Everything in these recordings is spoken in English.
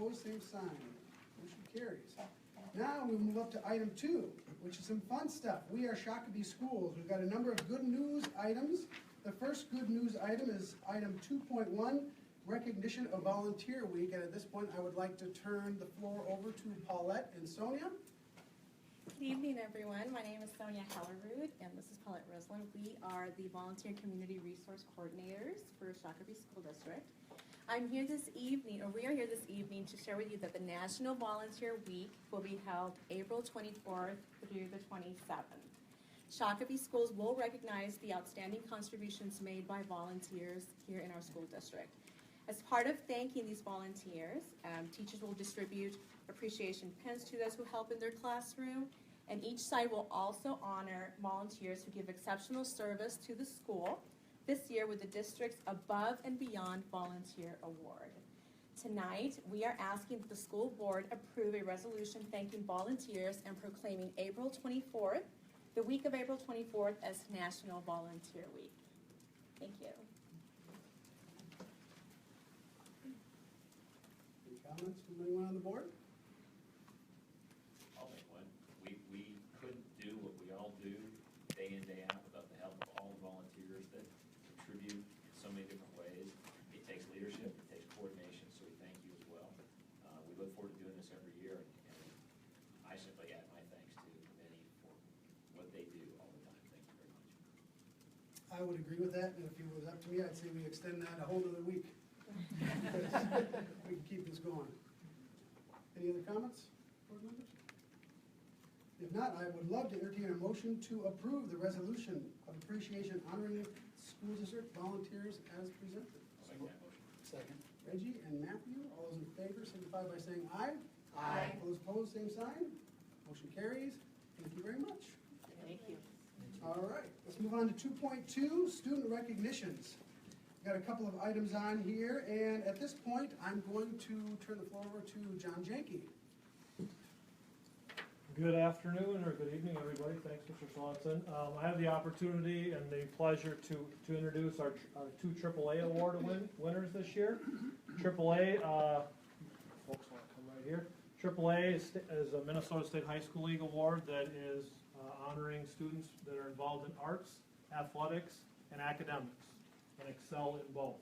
opposed, same sign. Motion carries. Now we move up to item 2, which is some fun stuff. We are Shakopee Schools. We've got a number of good news items. The first good news item is item 2.1, recognition of Volunteer Week. And at this point, I would like to turn the floor over to Paulette and Sonia. Good evening, everyone. My name is Sonia Hellerud, and this is Paulette Roslin. We are the Volunteer Community Resource Coordinators for Shakopee School District. I'm here this evening, or we are here this evening, to share with you that the National Volunteer Week will be held April 24th through the 27th. Shakopee Schools will recognize the outstanding contributions made by volunteers here in our school district. As part of thanking these volunteers, teachers will distribute appreciation pins to those who help in their classroom, and each side will also honor volunteers who give exceptional service to the school, this year with the district's Above and Beyond Volunteer Award. Tonight, we are asking that the school board approve a resolution thanking volunteers and proclaiming April 24th, the week of April 24th, as National Volunteer Week. Thank you. Any comments from anyone on the board? I'll make one. We couldn't do what we all do day in, day out without the help of all the volunteers that contribute in so many different ways. It takes leadership, it takes coordination, so we thank you as well. We look forward to doing this every year, and I simply add my thanks to many for what they do all the time. Thank you very much. I would agree with that, and if it was up to me, I'd say we extend that a whole other week. We can keep this going. Any other comments, board members? If not, I would love to entertain a motion to approve the resolution of appreciation honoring school district volunteers as presented. I'll make that motion. Second. Reggie and Matthew, all those in favor signify by saying aye. Aye. Those opposed, same sign. Motion carries. Thank you very much. Thank you. All right, let's move on to 2.2, student recognitions. Got a couple of items on here, and at this point, I'm going to turn the floor over to John Janke. Good afternoon, or good evening, everybody. Thanks, Mr. Swanson. I have the opportunity and the pleasure to introduce our two AAA award winners this year. AAA, folks want to come right here. AAA is a Minnesota State High School League award that is honoring students that are involved in arts, athletics, and academics, and excel in both.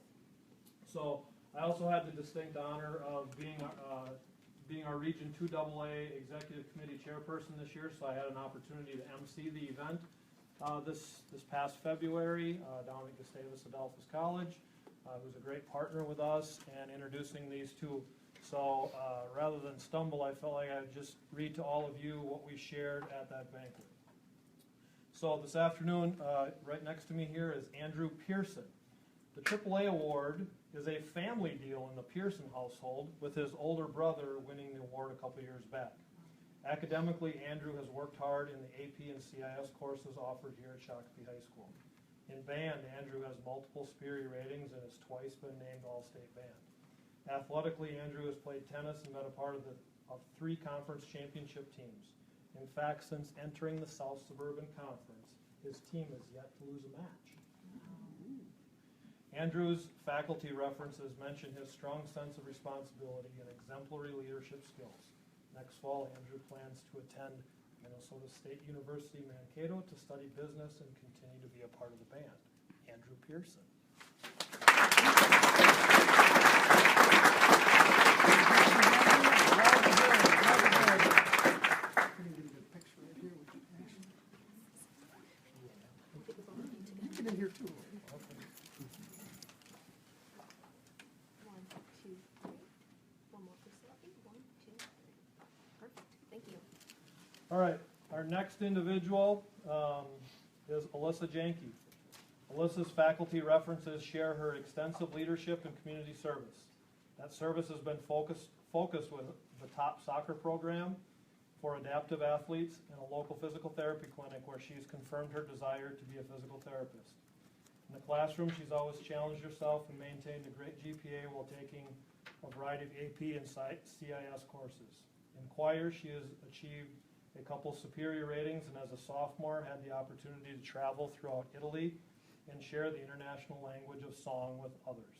So I also had the distinct honor of being our Region 2 AA Executive Committee Chairperson this year, so I had an opportunity to MC the event this past February down at Gustavus Adolphus College. It was a great partner with us and introducing these two. So rather than stumble, I felt like I'd just read to all of you what we shared at that banquet. So this afternoon, right next to me here is Andrew Pearson. The AAA award is a family deal in the Pearson household, with his older brother winning the award a couple years back. Academically, Andrew has worked hard in the AP and CIS courses offered here at Shakopee High School. In band, Andrew has multiple superior ratings and has twice been named All-State Band. Athletically, Andrew has played tennis and been a part of 3 conference championship teams. In fact, since entering the South Suburban Conference, his team has yet to lose a match. Andrew's faculty references mention his strong sense of responsibility and exemplary leadership skills. Next fall, Andrew plans to attend Minnesota State University Mankato to study business and continue to be a part of the band. Andrew Pearson. Get in here too. All right, our next individual is Alyssa Janke. Alyssa's faculty references share her extensive leadership and community service. That service has been focused with the top soccer program for adaptive athletes and a local physical therapy clinic where she's confirmed her desire to be a physical therapist. In the classroom, she's always challenged herself and maintained a great GPA while taking a variety of AP and CIS courses. In choir, she has achieved a couple superior ratings, and as a sophomore had the opportunity to travel throughout Italy and share the international language of song with others.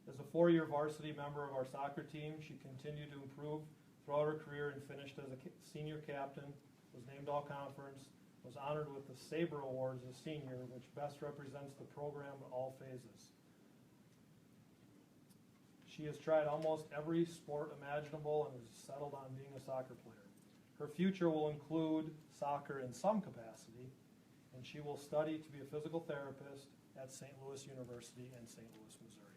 As a 4-year varsity member of our soccer team, she continued to improve throughout her career and finished as a senior captain, was named all-conference, was honored with the Sabre Award as a senior, which best represents the program in all phases. She has tried almost every sport imaginable and has settled on being a soccer player. Her future will include soccer in some capacity, and she will study to be a physical therapist at St. Louis University in St. Louis, Missouri.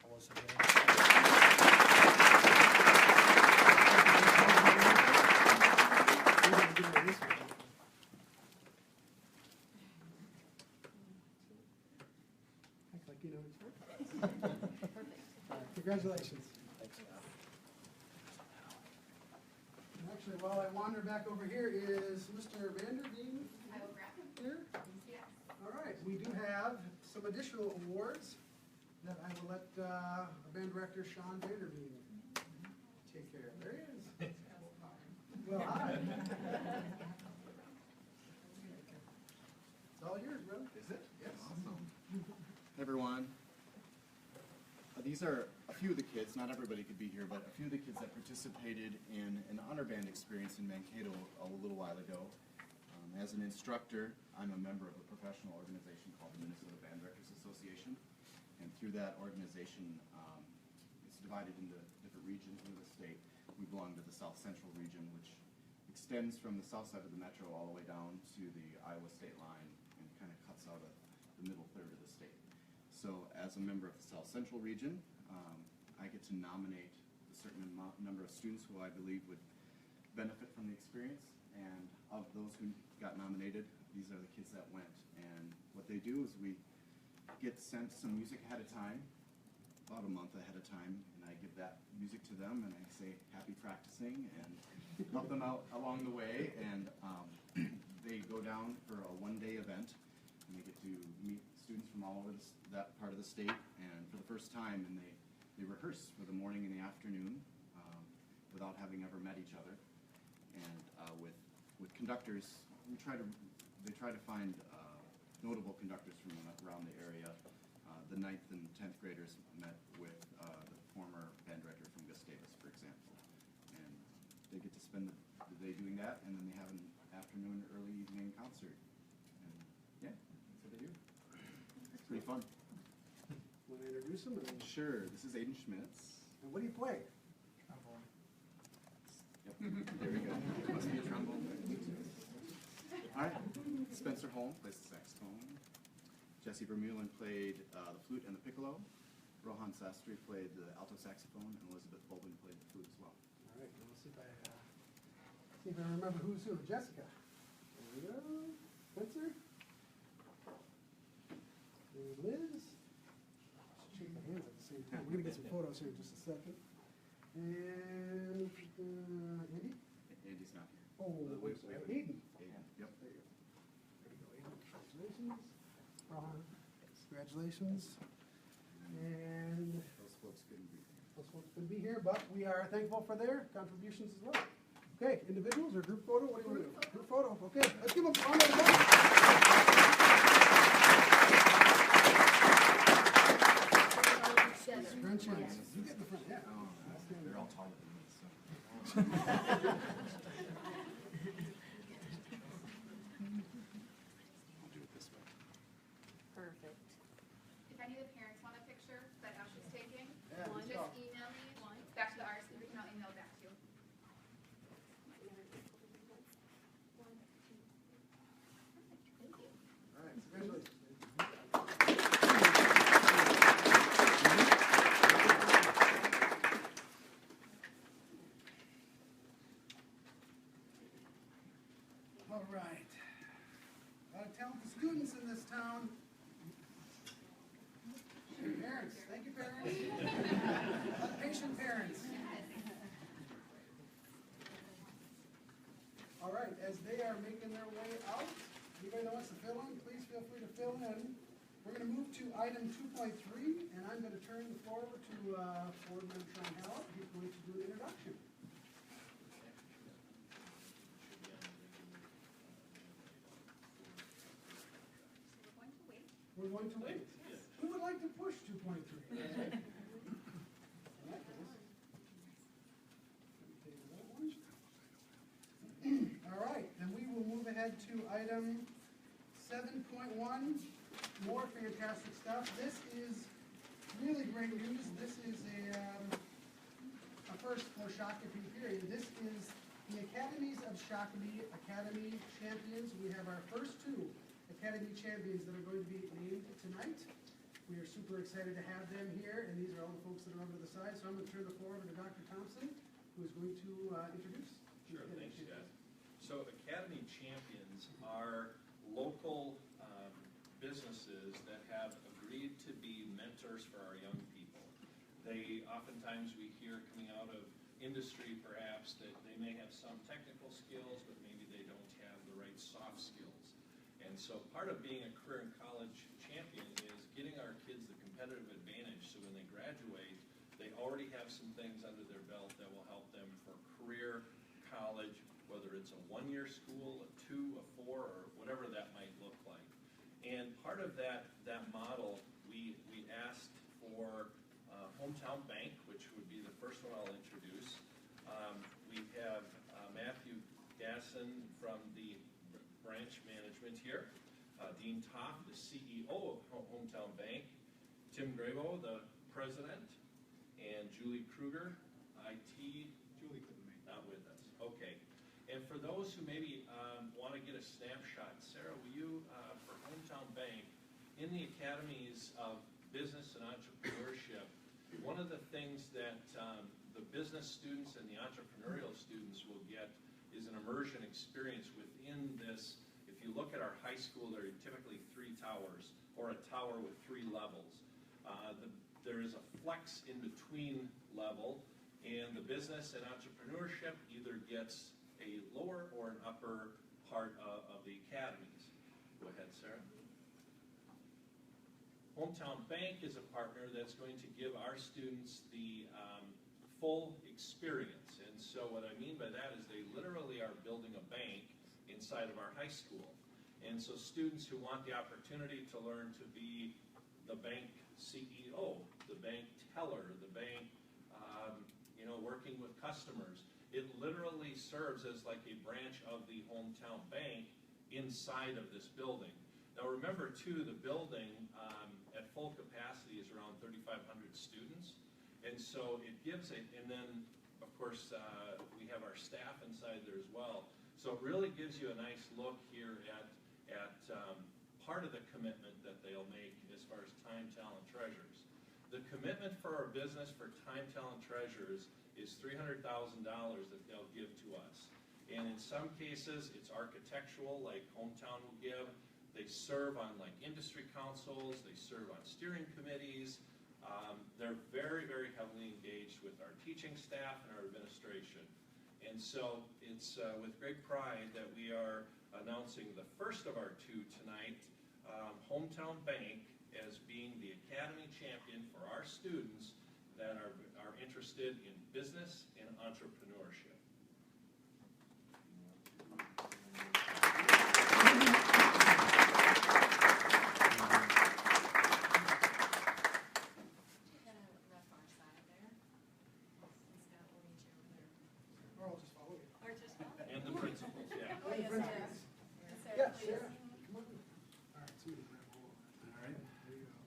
Alyssa James. Act like you know each other. Congratulations. And actually, while I wander back over here, is Mr. Vanderveen I will grab him. here? Yes. All right, we do have some additional awards that I will let band director Sean Vanderveen take care of. There he is. Well, hi. It's all yours, brother. Is it? Yes. Awesome. Hey, everyone. These are a few of the kids, not everybody could be here, but a few of the kids that participated in an honor band experience in Mankato a little while ago. As an instructor, I'm a member of a professional organization called the Minnesota Band Directors Association. And through that organization, it's divided into different regions in the state. We belong to the South Central region, which extends from the south side of the metro all the way down to the Iowa state line and kind of cuts out the middle third of the state. So as a member of the South Central region, I get to nominate a certain number of students who I believe would benefit from the experience. And of those who got nominated, these are the kids that went. And what they do is we get sent some music ahead of time, about a month ahead of time, and I give that music to them and I say happy practicing and help them out along the way. And they go down for a one-day event and they get to meet students from all over that part of the state, and for the first time, and they rehearse for the morning and the afternoon without having ever met each other. And with conductors, they try to find notable conductors from around the area. The 9th and 10th graders met with the former band director from Gustavus, for example, and they get to spend the day doing that, and then they have an afternoon, early evening concert. And yeah, that's what they do. It's pretty fun. Want to introduce him? Sure. This is Aiden Schmitz. And what do you play? Yep. There we go. Must be a trombone. All right. Spencer Holm plays the saxophone. Jesse Vermeulen played the flute and the piccolo. Rohan Sastry played the alto saxophone, and Elizabeth Bolden played the flute as well. All right, we'll see if I remember who's who. Jessica. There we go. Spencer. And Liz. Shake my hands at the same time. We're gonna get some photos here in just a second. And Andy. Andy's not here. Oh, Wait, sorry. wait. Aiden. Aiden. Yep. There you go. There you go, Aiden. Congratulations. Ron, congratulations. And Those folks couldn't be here. those folks couldn't be here, but we are thankful for their contributions as well. Okay, individuals or group photo? What do you want to do? Group photo. Okay, let's give them a round of applause. Front chance. You get in the front, yeah. Oh, they're all taller than me, so. I'll do it this way. Perfect. If any of the parents want a picture that Ashley's taking, Yeah, just let's go. email me back to the RC, and I'll email it back to you. Thank you. All right, congratulations. All right. A lot of talented students in this town. Parents, thank you, parents. A lot of patient parents. All right, as they are making their way out, anybody that wants to fill in, please feel free to fill in. We're going to move to item 2.3, and I'm going to turn the floor over to Board Member Sean Hallett. He's going to do an introduction. We're going to wait. We're going to wait. Who would like to push 2.3? 23. In that case, let me take that one. All right, then we will move ahead to item 7.1, more fantastic stuff. This is really great news. This is a first for Shakopee period. This is the Academies of Shakopee Academy Champions. We have our first two Academy Champions that are going to be named tonight. We are super excited to have them here, and these are all the folks that are over to the side. So I'm going to turn the floor over to Dr. Thompson, who is going to introduce. Sure, thanks, guys. So Academy Champions are local businesses that have agreed to be mentors for our young people. They, oftentimes we hear coming out of industry perhaps that they may have some technical skills, but maybe they don't have the right soft skills. And so part of being a career and college champion is getting our kids the competitive advantage so when they graduate, they already have some things under their belt that will help them for career, college, whether it's a one-year school, a 2, a 4, or whatever that might look like. And part of that model, we asked for Hometown Bank, which would be the first one I'll introduce. We have Matthew Gasson from the branch management here, Dean Toff, the CEO of Hometown Bank, Tim Gravo, the president, and Julie Kruger, IT. Julie couldn't make it. Not with us. Okay. And for those who maybe want to get a snapshot, Sarah, will you, for Hometown Bank, in the academies of business and entrepreneurship, one of the things that the business students and the entrepreneurial students will get is an immersion experience within this. If you look at our high school, there are typically 3 towers, or a tower with 3 levels. There is a flex in between level, and the business and entrepreneurship either gets a lower or an upper part of the academies. Go ahead, Sarah. Hometown Bank is a partner that's going to give our students the full experience. And so what I mean by that is they literally are building a bank inside of our high school. And so students who want the opportunity to learn to be the bank CEO, the bank teller, the bank, working with customers, it literally serves as like a branch of the Hometown Bank inside of this building. Now remember too, the building at full capacity is around 3,500 students, and so it gives it, and then of course we have our staff inside there as well, so it really gives you a nice look here at part of the commitment that they'll make as far as time, talent, treasures. The commitment for our business for time, talent, treasures is $300,000 that they'll give to us. And in some cases, it's architectural, like Hometown will give. They serve on like industry councils, they serve on steering committees. They're very, very heavily engaged with our teaching staff and our administration. And so it's with great pride that we are announcing the first of our 2 tonight, Hometown Bank, as being the Academy Champion for our students that are interested in business and entrepreneurship. Or I'll just follow you. And the principals, yeah. Oh, yes, yes. Yeah, sure. Come on. All right, somebody grab hold of it. All right, there you go.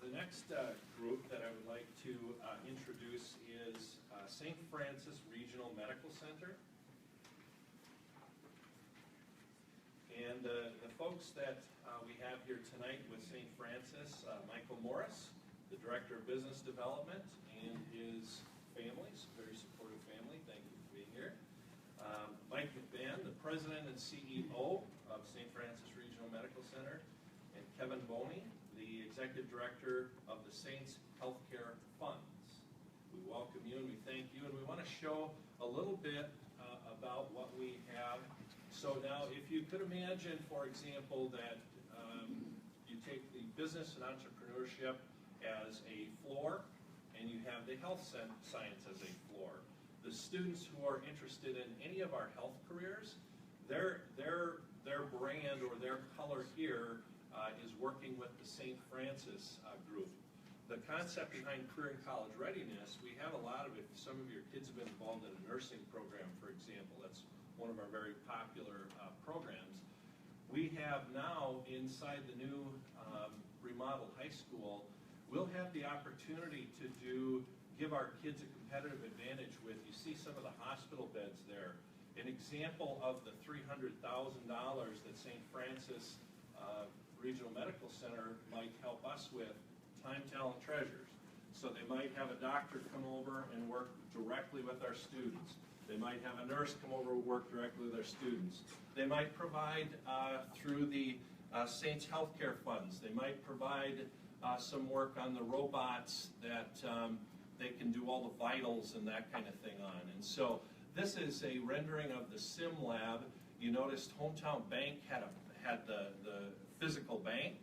The next group that I would like to introduce is St. Francis Regional Medical Center. And the folks that we have here tonight with St. Francis, Michael Morris, the Director of Business Development, and his families, very supportive family, thank you for being here. Mike McMahon, the President and CEO of St. Francis Regional Medical Center, and Kevin Boney, the Executive Director of the Saints Healthcare Funds. We welcome you and we thank you, and we want to show a little bit about what we have. So now, if you could imagine, for example, that you take the business and entrepreneurship as a floor, and you have the health science as a floor. The students who are interested in any of our health careers, their brand or their color here is working with the St. Francis group. The concept behind career and college readiness, we have a lot of it. Some of your kids have been involved in a nursing program, for example. That's one of our very popular programs. We have now, inside the new remodeled high school, we'll have the opportunity to give our kids a competitive advantage with, you see some of the hospital beds there. An example of the $300,000 that St. Francis Regional Medical Center might help us with, time, talent, treasures. So they might have a doctor come over and work directly with our students. They might have a nurse come over and work directly with our students. They might provide through the Saints Healthcare Funds, they might provide some work on the robots that they can do all the vitals and that kind of thing on. And so this is a rendering of the sim lab. You noticed Hometown Bank had the physical bank.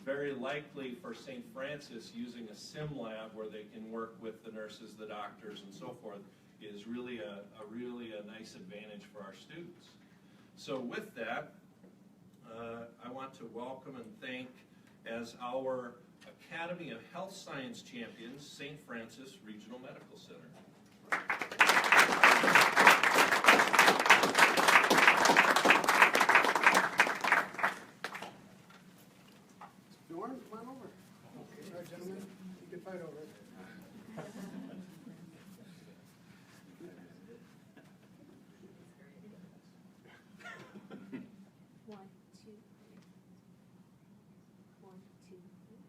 Very likely for St. Francis, using a sim lab where they can work with the nurses, the doctors, and so forth is really a nice advantage for our students. So with that, I want to welcome and thank, as our Academy of Health Science champions, St. Francis Regional Medical Center. Norm, come on over. All right, gentlemen, you can fight over it. One, two, three. One, two, three.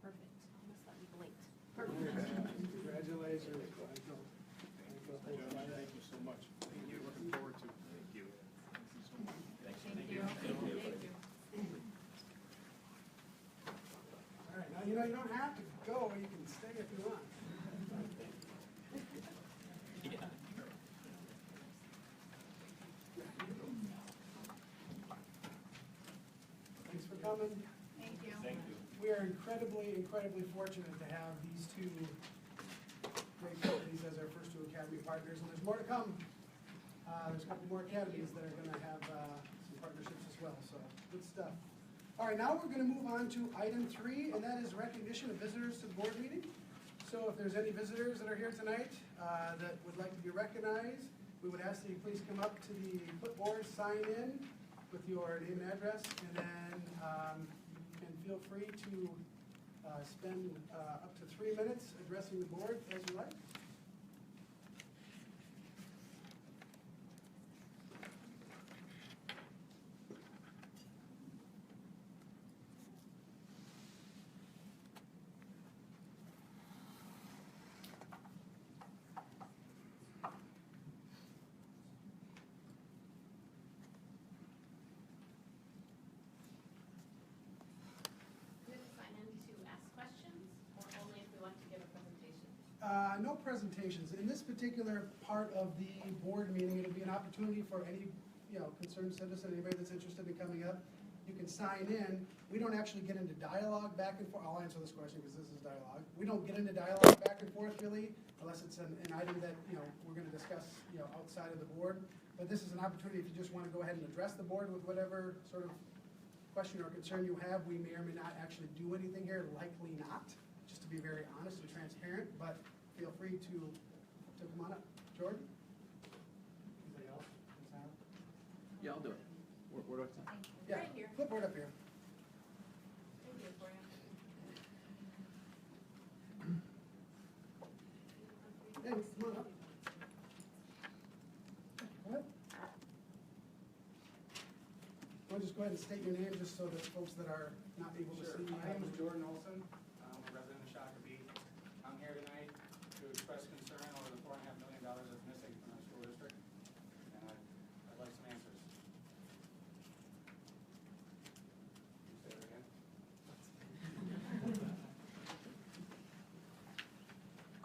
Perfect. Almost thought you blinked. Congratulations. Thank you so much. Thank you. Looking forward to it. Thank you. Thank you. All right, now you know you don't have to go, you can stay if you want. Thanks for coming. Thank you. Thank you. We are incredibly fortunate to have these two great companies as our first two Academy partners, and there's more to come. There's a couple more academies that are going to have some partnerships as well, so good stuff. All right, now we're going to move on to item 3, and that is recognition of visitors to the board meeting. So if there's any visitors that are here tonight that would like to be recognized, we would ask that you please come up to the clipboard, sign in with your name and address, and then you can feel free to spend up to 3 minutes addressing the board as you like. No presentations. In this particular part of the board meeting, it'll be an opportunity for any concerned citizen, anybody that's interested in coming up. You can sign in. We don't actually get into dialogue back and forth. I'll answer this question because this is dialogue. We don't get into dialogue back and forth really, unless it's an item that we're going to discuss outside of the board. But this is an opportunity if you just want to go ahead and address the board with whatever sort of question or concern you have. We may or may not actually do anything here. Likely not, just to be very honest and transparent. But feel free to come on up. Jordan? Anybody else? Yeah, I'll do it. Where do I sign? Yeah, Right here. clipboard up here. Thank you for you. Thanks, come on up. What? I'll just go ahead and state your name just so that folks that are not able to Sure. see. My name is Jordan Olson. I'm a resident of Shakopee. I'm here tonight to express concern over the $4.5 million that's missing from our school district. And I'd like some answers.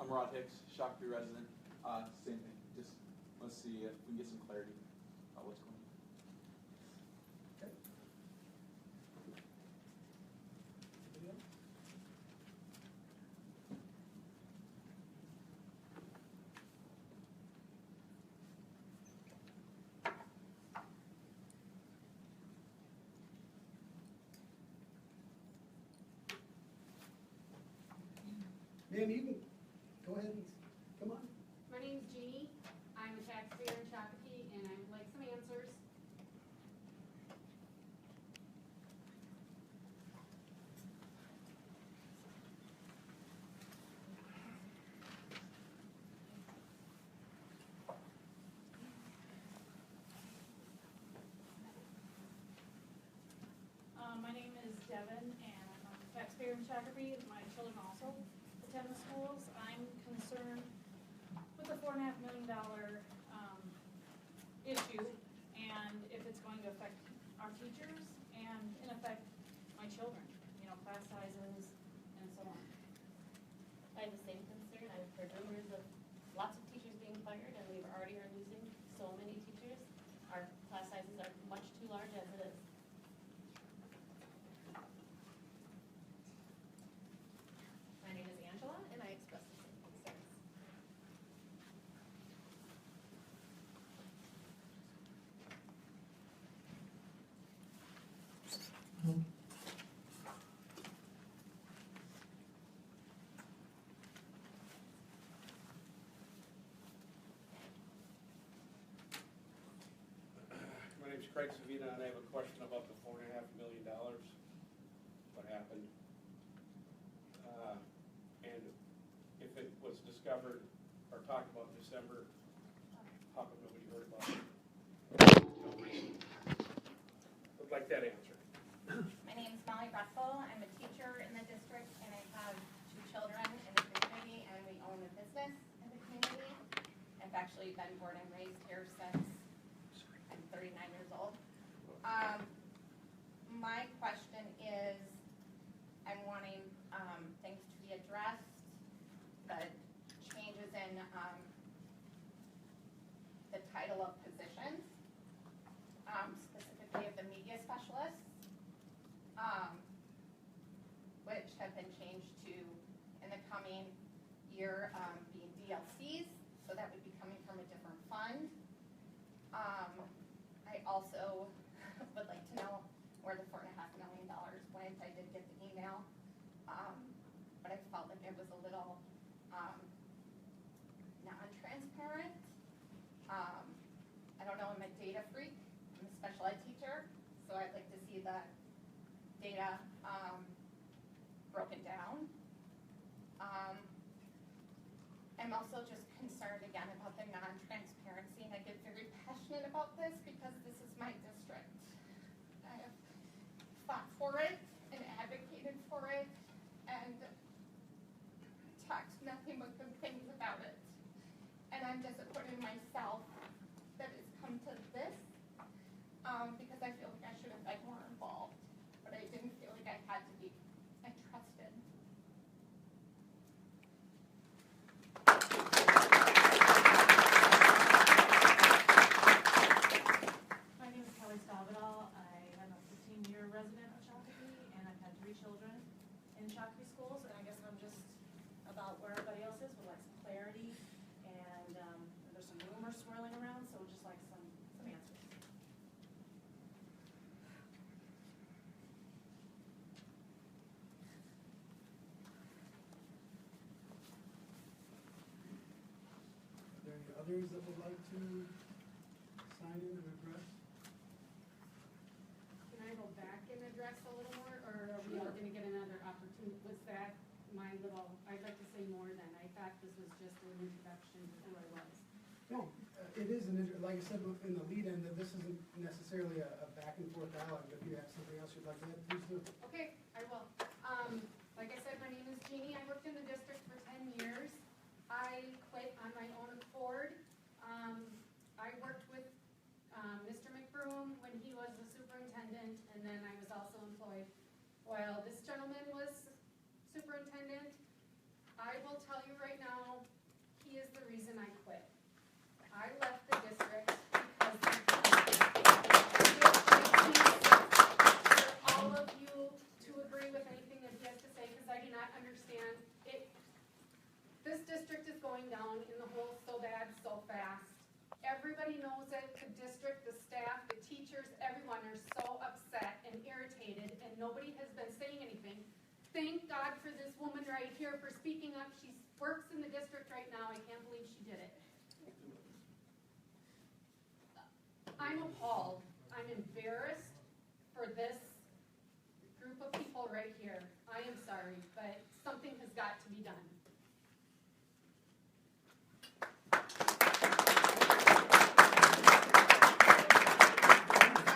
I'm Rod Hicks, Shakopee resident. Same thing. Just let's see if we can get some clarity about what's going on. Okay. Anybody else? Ma'am, you can go ahead and come on. My name's Jeannie. I'm a taxpayer in Shakopee, and I would like some answers. My name is Devin, and I'm a taxpayer in Shakopee. My children also attend the schools. I'm concerned with the $4.5 million issue, and if it's going to affect our teachers and in effect my children, class sizes and so on. I have the same concern. I've heard rumors of lots of teachers being fired, and we already are losing so many teachers. Our class sizes are much too large as it is. My name is Angela, and I express the same concerns. My name's Craig Savina, and I have a question about the $4.5 million. What happened? And if it was discovered or talked about in December, how come nobody heard about it? Would like that answer. My name is Molly Russell. I'm a teacher in the district, and I have 2 children in the community, and we own a business in the community. I've actually been born and raised here since I'm 39 years old. My question is, I'm wanting things to be addressed, the changes in the title of positions, specifically of the media specialists, which have been changed to, in the coming year, being DLCs, so that would be coming from a different fund. I also would like to know where the $4.5 million went. I did get the email, but I felt like it was a little non-transparent. I don't know, I'm a data freak. I'm a special ed teacher, so I'd like to see the data broken down. I'm also just concerned again about the non-transparency, and I get very passionate about this because this is my district. I have fought for it and advocated for it and talked nothing but good things about it. And I'm disappointed in myself that it's come to this because I feel like I should have been more involved, but I didn't feel like I had to be. I trusted. My name is Kelly Stavedal. I am a 15-year resident of Shakopee, and I've had 3 children in Shakopee schools, and I guess I'm just about where everybody else is, would like some clarity, and there's some rumors swirling around, so just like some answers. Are there any others that would like to sign in and address? Can I go back and address a little more, or are we all gonna get another opportunity? Was that my little, I'd like to say more than, I thought this was just an introduction to who I was. No, it is like I said in the lead in, that this isn't necessarily a back and forth dialogue. If you have something else you'd like to add, please do. Okay, I will. Like I said, my name is Jeannie. I worked in the district for 10 years. I quit on my own accord. I worked with Mr. McBroom when he was the superintendent, and then I was also employed while this gentleman was superintendent. I will tell you right now, he is the reason I quit. I left the district because for all of you to agree with anything that he has to say, because I do not understand it. This district is going down in the hole so bad, so fast. Everybody knows it, the district, the staff, the teachers, everyone are so upset and irritated, and nobody has been saying anything. Thank God for this woman right here for speaking up. She works in the district right now. I can't believe she did it. I'm appalled. I'm embarrassed for this group of people right here. I am sorry, but something has got to be done.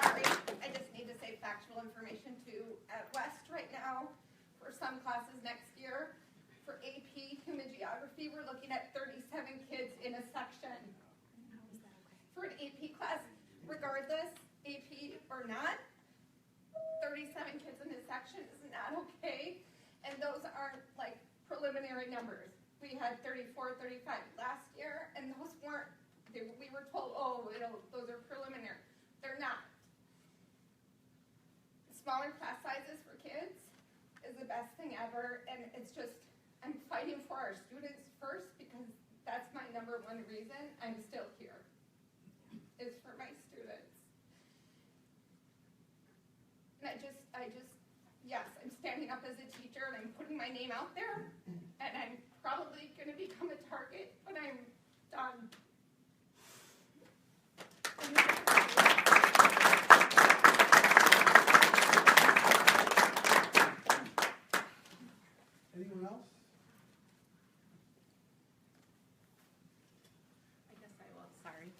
Sorry, I just need to say factual information too. At West right now, for some classes next year, for AP Human Geography, we're looking at 37 kids in a section. For an AP class, regardless, AP or not, 37 kids in a section is not okay. And those aren't like preliminary numbers. We had 34, 35 last year, and those weren't, we were told, oh, those are preliminary. They're not. Smaller class sizes for kids is the best thing ever, and it's just, I'm fighting for our students first because that's my number one reason I'm still here, is for my students. And I just, yes, I'm standing up as a teacher and I'm putting my name out there, and I'm probably gonna become a target when I'm done. Anyone else? I guess I will, sorry.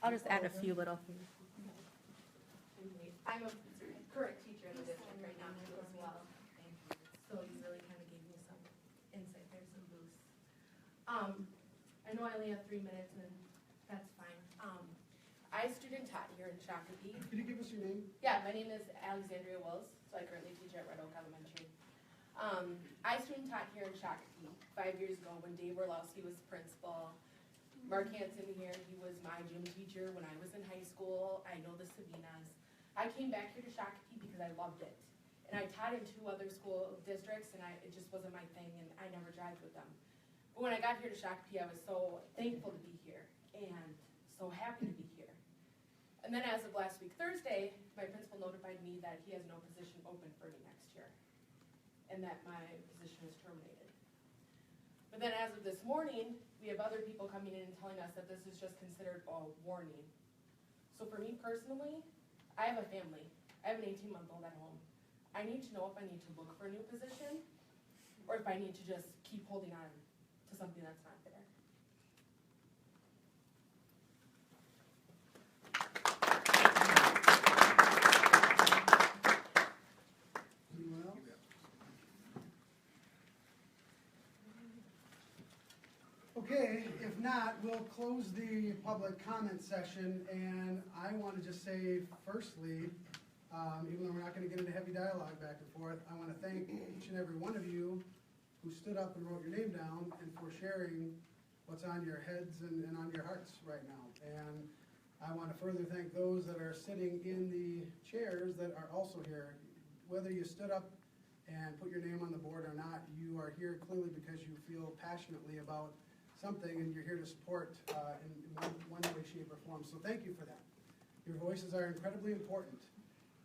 I'll just add a few little things. I'm a current teacher in the district right now too as well. So you really kind of gave me some insight there, some boost. I know I only have 3 minutes and that's fine. I student taught here in Shakopee. Could you give us your name? Yeah, my name is Alexandria Wills, so I currently teach at Red Oak Elementary. I student taught here in Shakopee 5 years ago when Dave Orlowski was principal. Mark Hansen here, he was my gym teacher when I was in high school. I know the Sabinas. I came back here to Shakopee because I loved it. And I taught in 2 other school districts, and it just wasn't my thing, and I never jived with them. But when I got here to Shakopee, I was so thankful to be here and so happy to be here. And then as of last week, Thursday, my principal notified me that he has no position open for me next year and that my position is terminated. But then as of this morning, we have other people coming in and telling us that this is just considered a warning. So for me personally, I have a family. I have an 18-month-old at home. I need to know if I need to look for a new position or if I need to just keep holding on to something that's not there. Anyone else? Okay, if not, we'll close the public comment session, and I want to just say, firstly, even though we're not going to get into heavy dialogue back and forth, I want to thank each and every one of you who stood up and wrote your name down and for sharing what's on your heads and on your hearts right now. And I want to further thank those that are sitting in the chairs that are also here. Whether you stood up and put your name on the board or not, you are here clearly because you feel passionately about something and you're here to support in one way, shape, or form. So thank you for that. Your voices are incredibly important.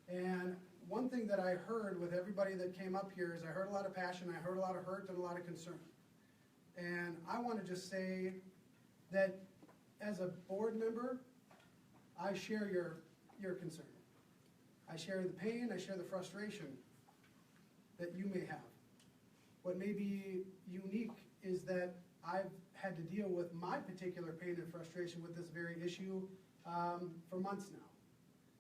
And one thing that I heard with everybody that came up here is I heard a lot of passion, I heard a lot of hurt, and a lot of concern. And I want to just say that as a board member, I share your concern. I share the pain, I share the frustration that you may have. What may be unique is that I've had to deal with my particular pain and frustration with this very issue for months now.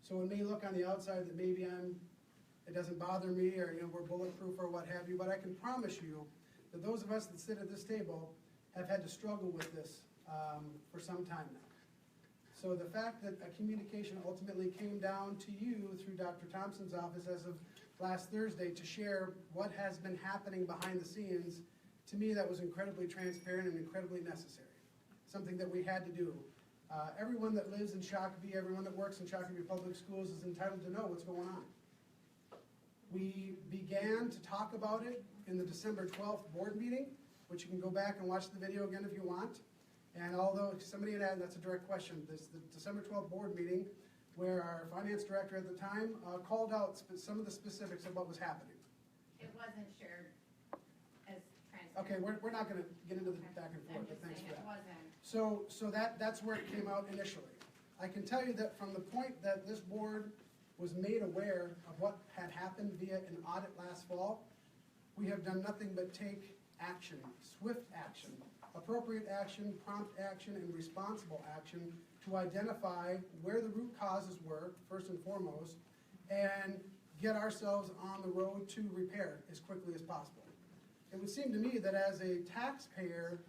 So it may look on the outside that maybe it doesn't bother me or we're bulletproof or what have you, but I can promise you that those of us that sit at this table have had to struggle with this for some time now. So the fact that a communication ultimately came down to you through Dr. Thompson's office as of last Thursday to share what has been happening behind the scenes to me, that was incredibly transparent and incredibly necessary, something that we had to do. Everyone that lives in Shakopee, everyone that works in Shakopee Public Schools is entitled to know what's going on. We began to talk about it in the December 12th board meeting, which you can go back and watch the video again if you want. And although somebody had asked, that's a direct question, the December 12th board meeting, where our finance director at the time called out some of the specifics of what was happening. It wasn't shared as transparent. Okay, we're not going to get into the back and forth, but thanks for that. It wasn't. So that's where it came out initially. I can tell you that from the point that this board was made aware of what had happened via an audit last fall, we have done nothing but take action, swift action, appropriate action, prompt action, and responsible action to identify where the root causes were, first and foremost, and get ourselves on the road to repair as quickly as possible. It would seem to me that as a taxpayer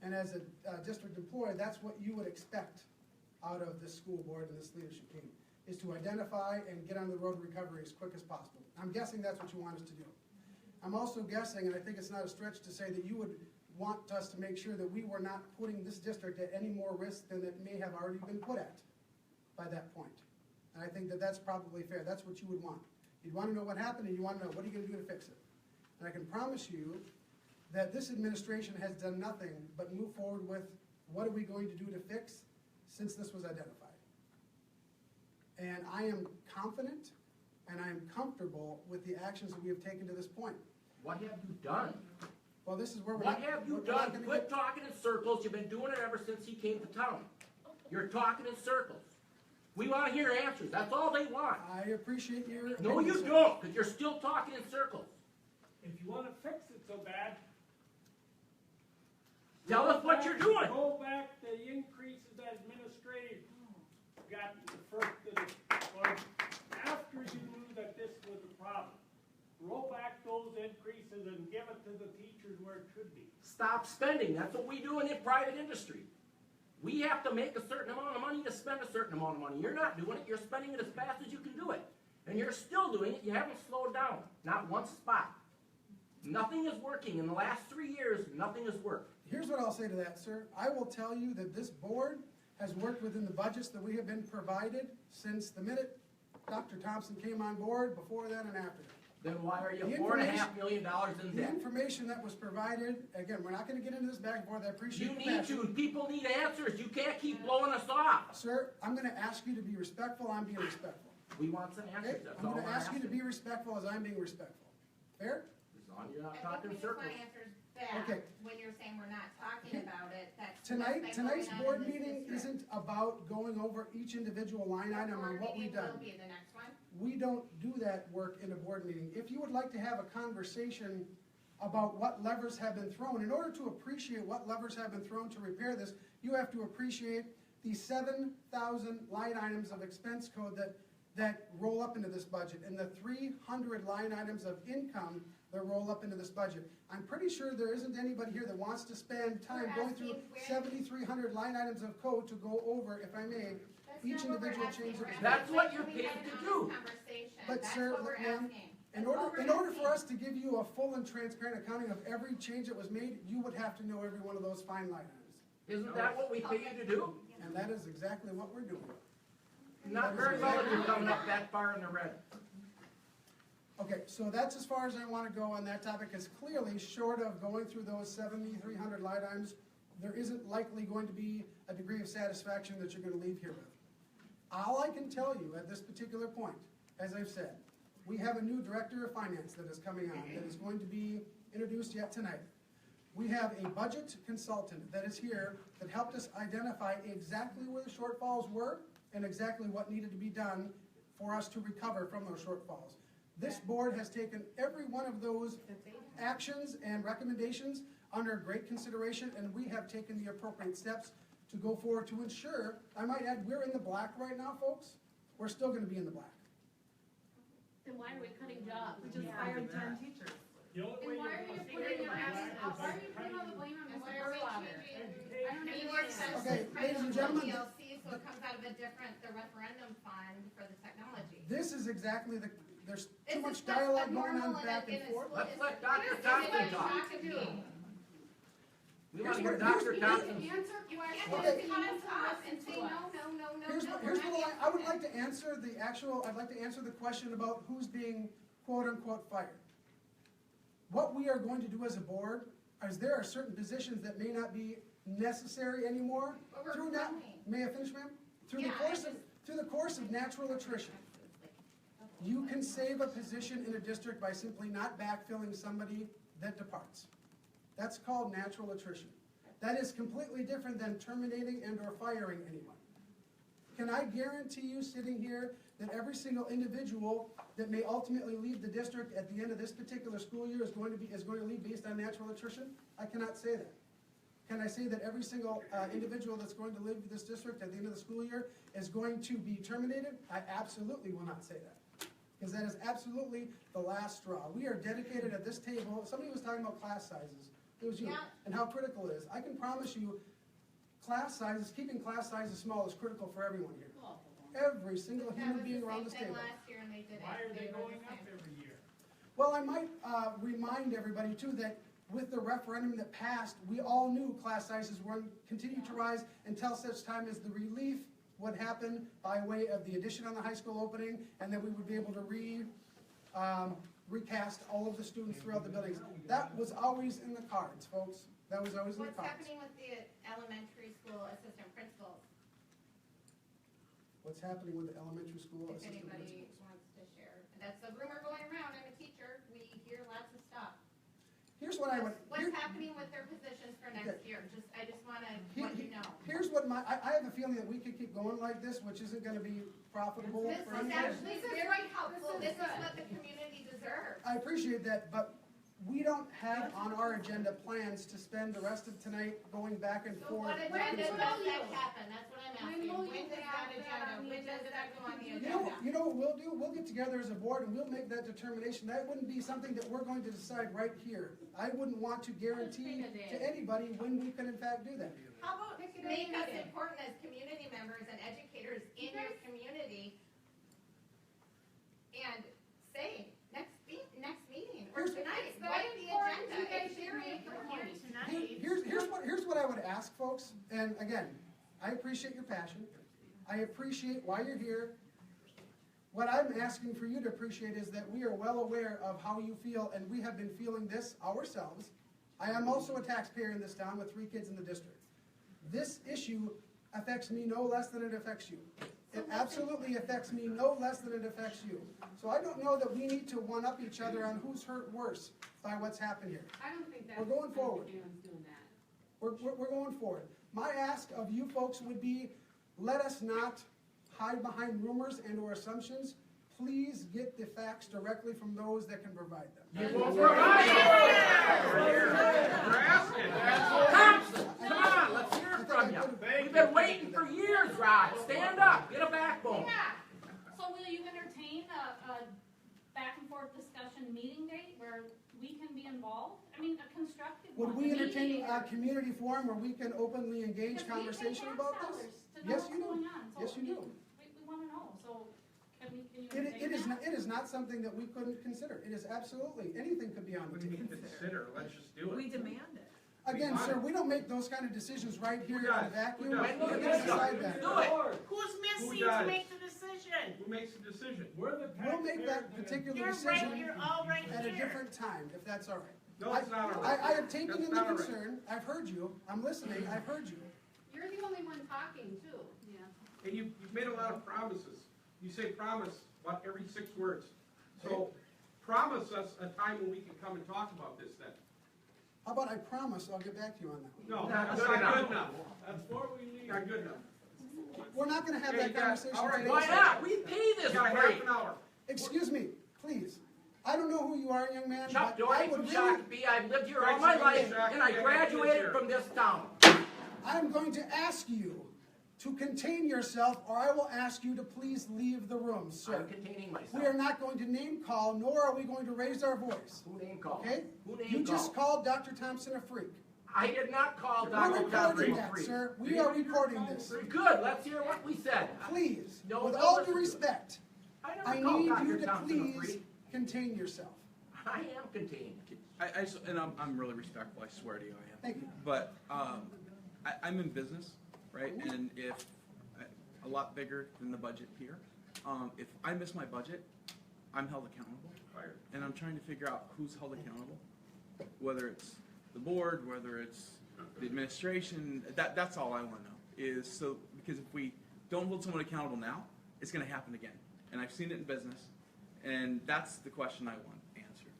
and as a district employee, that's what you would expect out of this school board and this leadership team, is to identify and get on the road to recovery as quick as possible. I'm guessing that's what you want us to do. I'm also guessing, and I think it's not a stretch to say that you would want us to make sure that we were not putting this district at any more risk than it may have already been put at by that point. And I think that that's probably fair. That's what you would want. You'd want to know what happened, and you want to know what are you going to do to fix it. And I can promise you that this administration has done nothing but move forward with what are we going to do to fix since this was identified. And I am confident and I am comfortable with the actions that we have taken to this point. What have you done? Well, this is where we're What have you done? Quit talking in circles. You've been doing it ever since he came to town. You're talking in circles. We want to hear answers. That's all they want. I appreciate your No, opinion, you sir. don't, because you're still talking in circles. If you want to fix it so bad, Tell us what you're doing. Go back to the increases that administrative got the first of the, or after you knew that this was a problem. Roll back those increases and give it to the teachers where it should be. Stop spending. That's what we do in the private industry. We have to make a certain amount of money to spend a certain amount of money. You're not doing it. You're spending it as fast as you can do it. And you're still doing it. You haven't slowed down. Not one spot. Nothing is working. In the last 3 years, nothing has worked. Here's what I'll say to that, sir. I will tell you that this board has worked within the budgets that we have been provided since the minute Dr. Thompson came on board, before that and after that. Then why are you $4.5 million in The debt? information that was provided, again, we're not going to get into this back and forth. I appreciate You the need passion. to. People need answers. You can't keep blowing us off. Sir, I'm going to ask you to be respectful. I'm being respectful. We want some Okay? answers. That's I'm all going we're to ask you to asking. be respectful as I'm being respectful. Fair? As long as you're not I talking think in we just want circles. answers back. Okay. When you're saying we're not talking about it, that's what's Tonight's been going on board in this meeting district. isn't about going over each individual line Our item board on what we've meeting done. will be the next one. We don't do that work in a board meeting. If you would like to have a conversation about what levers have been thrown, in order to appreciate what levers have been thrown to repair this, you have to appreciate the 7,000 line items of expense code that roll up into this budget and the 300 line items of income that roll up into this budget. I'm pretty sure there isn't anybody here that wants to spend time We're going through asking 7,300 line items of code to go over, if I may, That's each not what we're individual asking. change of We're expense. That's what asking, you're can we paid have an to honest do. conversation? But That's sir, what we're ma'am, asking. in That's all order we're for us asking. to give you a full and transparent accounting of every change that was made, you would have to know every one of those fine line items. Isn't that what we pay you to do? And that is exactly what we're doing. Not very well if you're coming up that far in the red. Okay, so that's as far as I want to go on that topic, because clearly, short of going through those 7,300 line items, there isn't likely going to be a degree of satisfaction that you're going to leave here with. All I can tell you at this particular point, as I've said, we have a new director of finance that is coming on, that is going to be introduced yet tonight. We have a budget consultant that is here that helped us identify exactly where the shortfalls were and exactly what needed to be done for us to recover from those shortfalls. This board has taken every one of those actions and recommendations under great consideration, and we have taken the appropriate steps to go forward to ensure, I might add, we're in the black right now, folks. We're still going to be in the black. Then why are we cutting jobs? We just hired 10 teachers. The only And way why you're are you gonna putting stay in the black why are is you by putting all the cutting blame on And Mr. why are we Burlauer? changing? education. We work since Okay, ladies and gentlemen, TLC, so it comes out of the referendum fund for the technology. This is exactly there's too Is much this just dialogue going normal on back and forth. Let's let Dr. Dr. Thompson talk. We want to hear Dr. Thompson. You are Okay. supposed to come to us and say, no, no, no, no, Here's no. what, we're here's not what answering I would it. like to answer I'd like to answer the question about who's being quote-unquote fired. What we are going to do as a board is there are certain positions that may not be necessary anymore. But we're Through that, growing. may I finish, ma'am? Through Yeah, the course of natural attrition, you can save a position in a district by simply not backfilling somebody that departs. That's called natural attrition. That is completely different than terminating and or firing anyone. Can I guarantee you sitting here that every single individual that may ultimately leave the district at the end of this particular school year is going to leave based on natural attrition? I cannot say that. Can I say that every single individual that's going to leave this district at the end of the school year is going to be terminated? I absolutely will not say that. Because that is absolutely the last straw. We are dedicated at this table. Somebody was talking about class sizes. It was you. Yeah. And how critical it is. I can promise you, keeping class sizes small is critical for everyone here. Every single human being around this table. That was the same thing last year and they did it. Why are they were going the up same. every year? Well, I might remind everybody too that with the referendum that passed, we all knew class sizes were going to continue to rise until such time as the relief would happen by way of the addition on the high school opening, and then we would be able to recast all of the students throughout the buildings. That was always in the cards, folks. That was always in the What's cards. happening with the elementary school assistant principals? What's happening with the elementary school If assistant anybody principals? wants to share. That's a rumor going around. I'm a teacher. We hear lots of stuff. Here's what I would. What's happening with their positions for next year? I just want to let you know. Here's what I have a feeling that we could keep going like this, which isn't going to be profitable This for is anybody. actually very helpful. This is what the community deserves. I appreciate that, but we don't have on our agenda plans to spend the rest of tonight going back and So forth. what agenda does that happen? That's what I'm asking. When does that agenda, when does that go on the agenda? You know what we'll do? We'll get together as a board and we'll make that determination. That wouldn't be something that we're going to decide right here. I wouldn't want to guarantee to anybody when we can in fact do that. How about make us important as community members and educators in your community and say, next meeting, or tonight, write the agenda. It's very important. Here's what I would ask, folks, and again, I appreciate your passion. I appreciate why you're here. What I'm asking for you to appreciate is that we are well aware of how you feel, and we have been feeling this ourselves. I am also a taxpayer in this town with 3 kids in the district. This issue affects me no less than it affects you. It absolutely affects me no less than it affects you. So I don't know that we need to one-up each other on who's hurt worse by what's happened here. I don't think that's. We're going forward. Anyone's doing that. We're going forward. My ask of you folks would be, let us not hide behind rumors and or assumptions. Please get the facts directly from those that can provide them. You won't provide Thompson, come on, let's hear it from you. We've been waiting for years, Rod. Stand up, get a backbone. So will you entertain a back and forth discussion meeting date where we can be involved? I mean, a constructive one. Would we entertain mediator. a community forum where we can openly engage Because we conversation pay about tax this? dollars to know Yes, what's you do. going on. So Yes, you do. We want to know, so can you It entertain that? is not something that we couldn't consider. It is absolutely, anything could be on the We table. can consider, let's just do it. We demand it. Again, sir, we don't make those kind of decisions right here in a vacuum. Who does? We can decide that. Do it. Who's missing does? to make the decision? Who makes the decision? We're the We'll make that taxpayers particular You're decision right, you're all right at a here. different time, if that's all right. No, it's not all right. I have taken That's in the not all right. concern. I've heard you. I'm listening. I've heard you. You're the only one talking too. Yeah. And you've made a lot of promises. You say promise about every 6 words. So promise us a time when we can come and talk about this then. How about I promise I'll get back to you on that one? No, Not that's good not enough. good enough. That's what we need. Not good enough. We're not going to have Yeah, that you got- conversation all right, today. Why sir. not? We pay You this got a half rate. an hour. Excuse me, please. I don't know who you are, young man, Chuck but I Doherty would from really, Shakopee. I've lived here all my life, and I graduated from this town. I'm going to ask you to contain yourself, or I will ask you to please leave the room, sir. I'm containing myself. We are not going to name call, nor are we going to raise our voice. Who name called? Okay? Who name You called? just called Dr. Thompson a freak. I did not call We're Dr. recording Thompson that, free. sir. We are recording this. Good, let's hear what we said. Please, No, with no, all listen due to it. respect, I I never called need Dr. you to Thompson a please freak. contain yourself. I am contained. And I'm really respectful, I swear to you I am. Thank you. But I'm in business, right? And if a lot bigger than the budget here, if I miss my budget, I'm held accountable. And I'm trying to figure out who's held accountable, whether it's the board, whether it's the administration. That's all I want to know is so because if we don't hold someone accountable now, it's going to happen again. And I've seen it in business, and that's the question I want answered.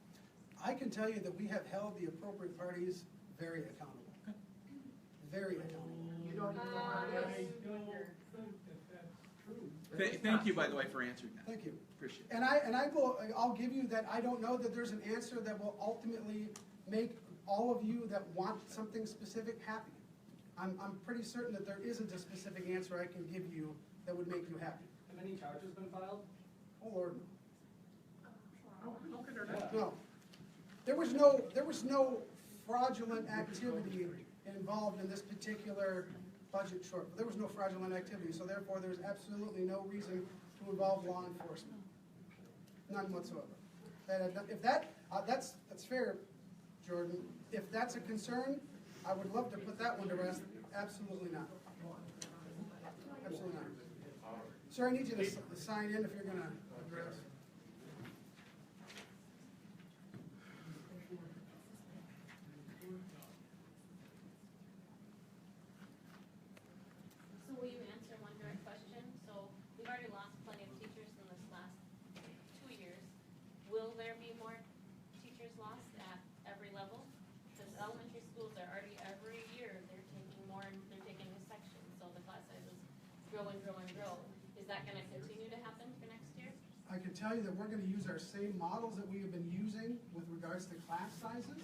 I can tell you that we have held the appropriate parties very accountable. Very accountable. You don't even know what it is. Thank you, by the way, for answering that. Thank you. Appreciate it. And I'll give you that I don't know that there's an answer that will ultimately make all of you that want something specific happy. I'm pretty certain that there isn't a specific answer I can give you that would make you happy. Have any charges been filed? Oh Lord, Yeah. no. There was no fraudulent activity involved in this particular budget shortfall. There was no fraudulent activity, so therefore there's absolutely no reason to involve law enforcement. None whatsoever. That's fair, Jordan. If that's a concern, I would love to put that one to rest. Absolutely not. Absolutely not. Sir, I need you to sign in if you're going to address. So will you answer one direct question? So we've already lost plenty of teachers in this last 2 years. Will there be more teachers lost at every level? Because elementary schools are already every year, they're taking more and they're taking a section, so the class sizes grow and grow and grow. Is that gonna continue to happen for next year? I can tell you that we're going to use our same models that we have been using with regards to class sizes,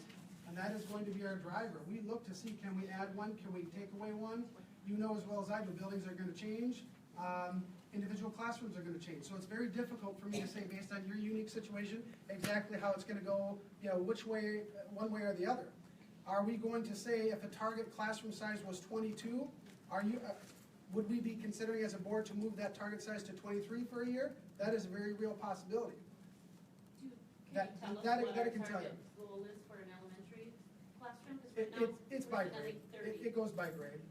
and that is going to be our driver. We look to see, can we add one, can we take away one? You know as well as I do, buildings are going to change, individual classrooms are going to change. So it's very difficult for me to say, based on your unique situation, exactly how it's going to go, which way, one way or the other. Are we going to say if a target classroom size was 22, would we be considering as a board to move that target size to 23 for a year? That is a very real possibility. Can you tell us that what I our can tell you. target goal is for an elementary classroom? 'Cause right now, It's we're by sitting at grade. like 30. It goes by grade.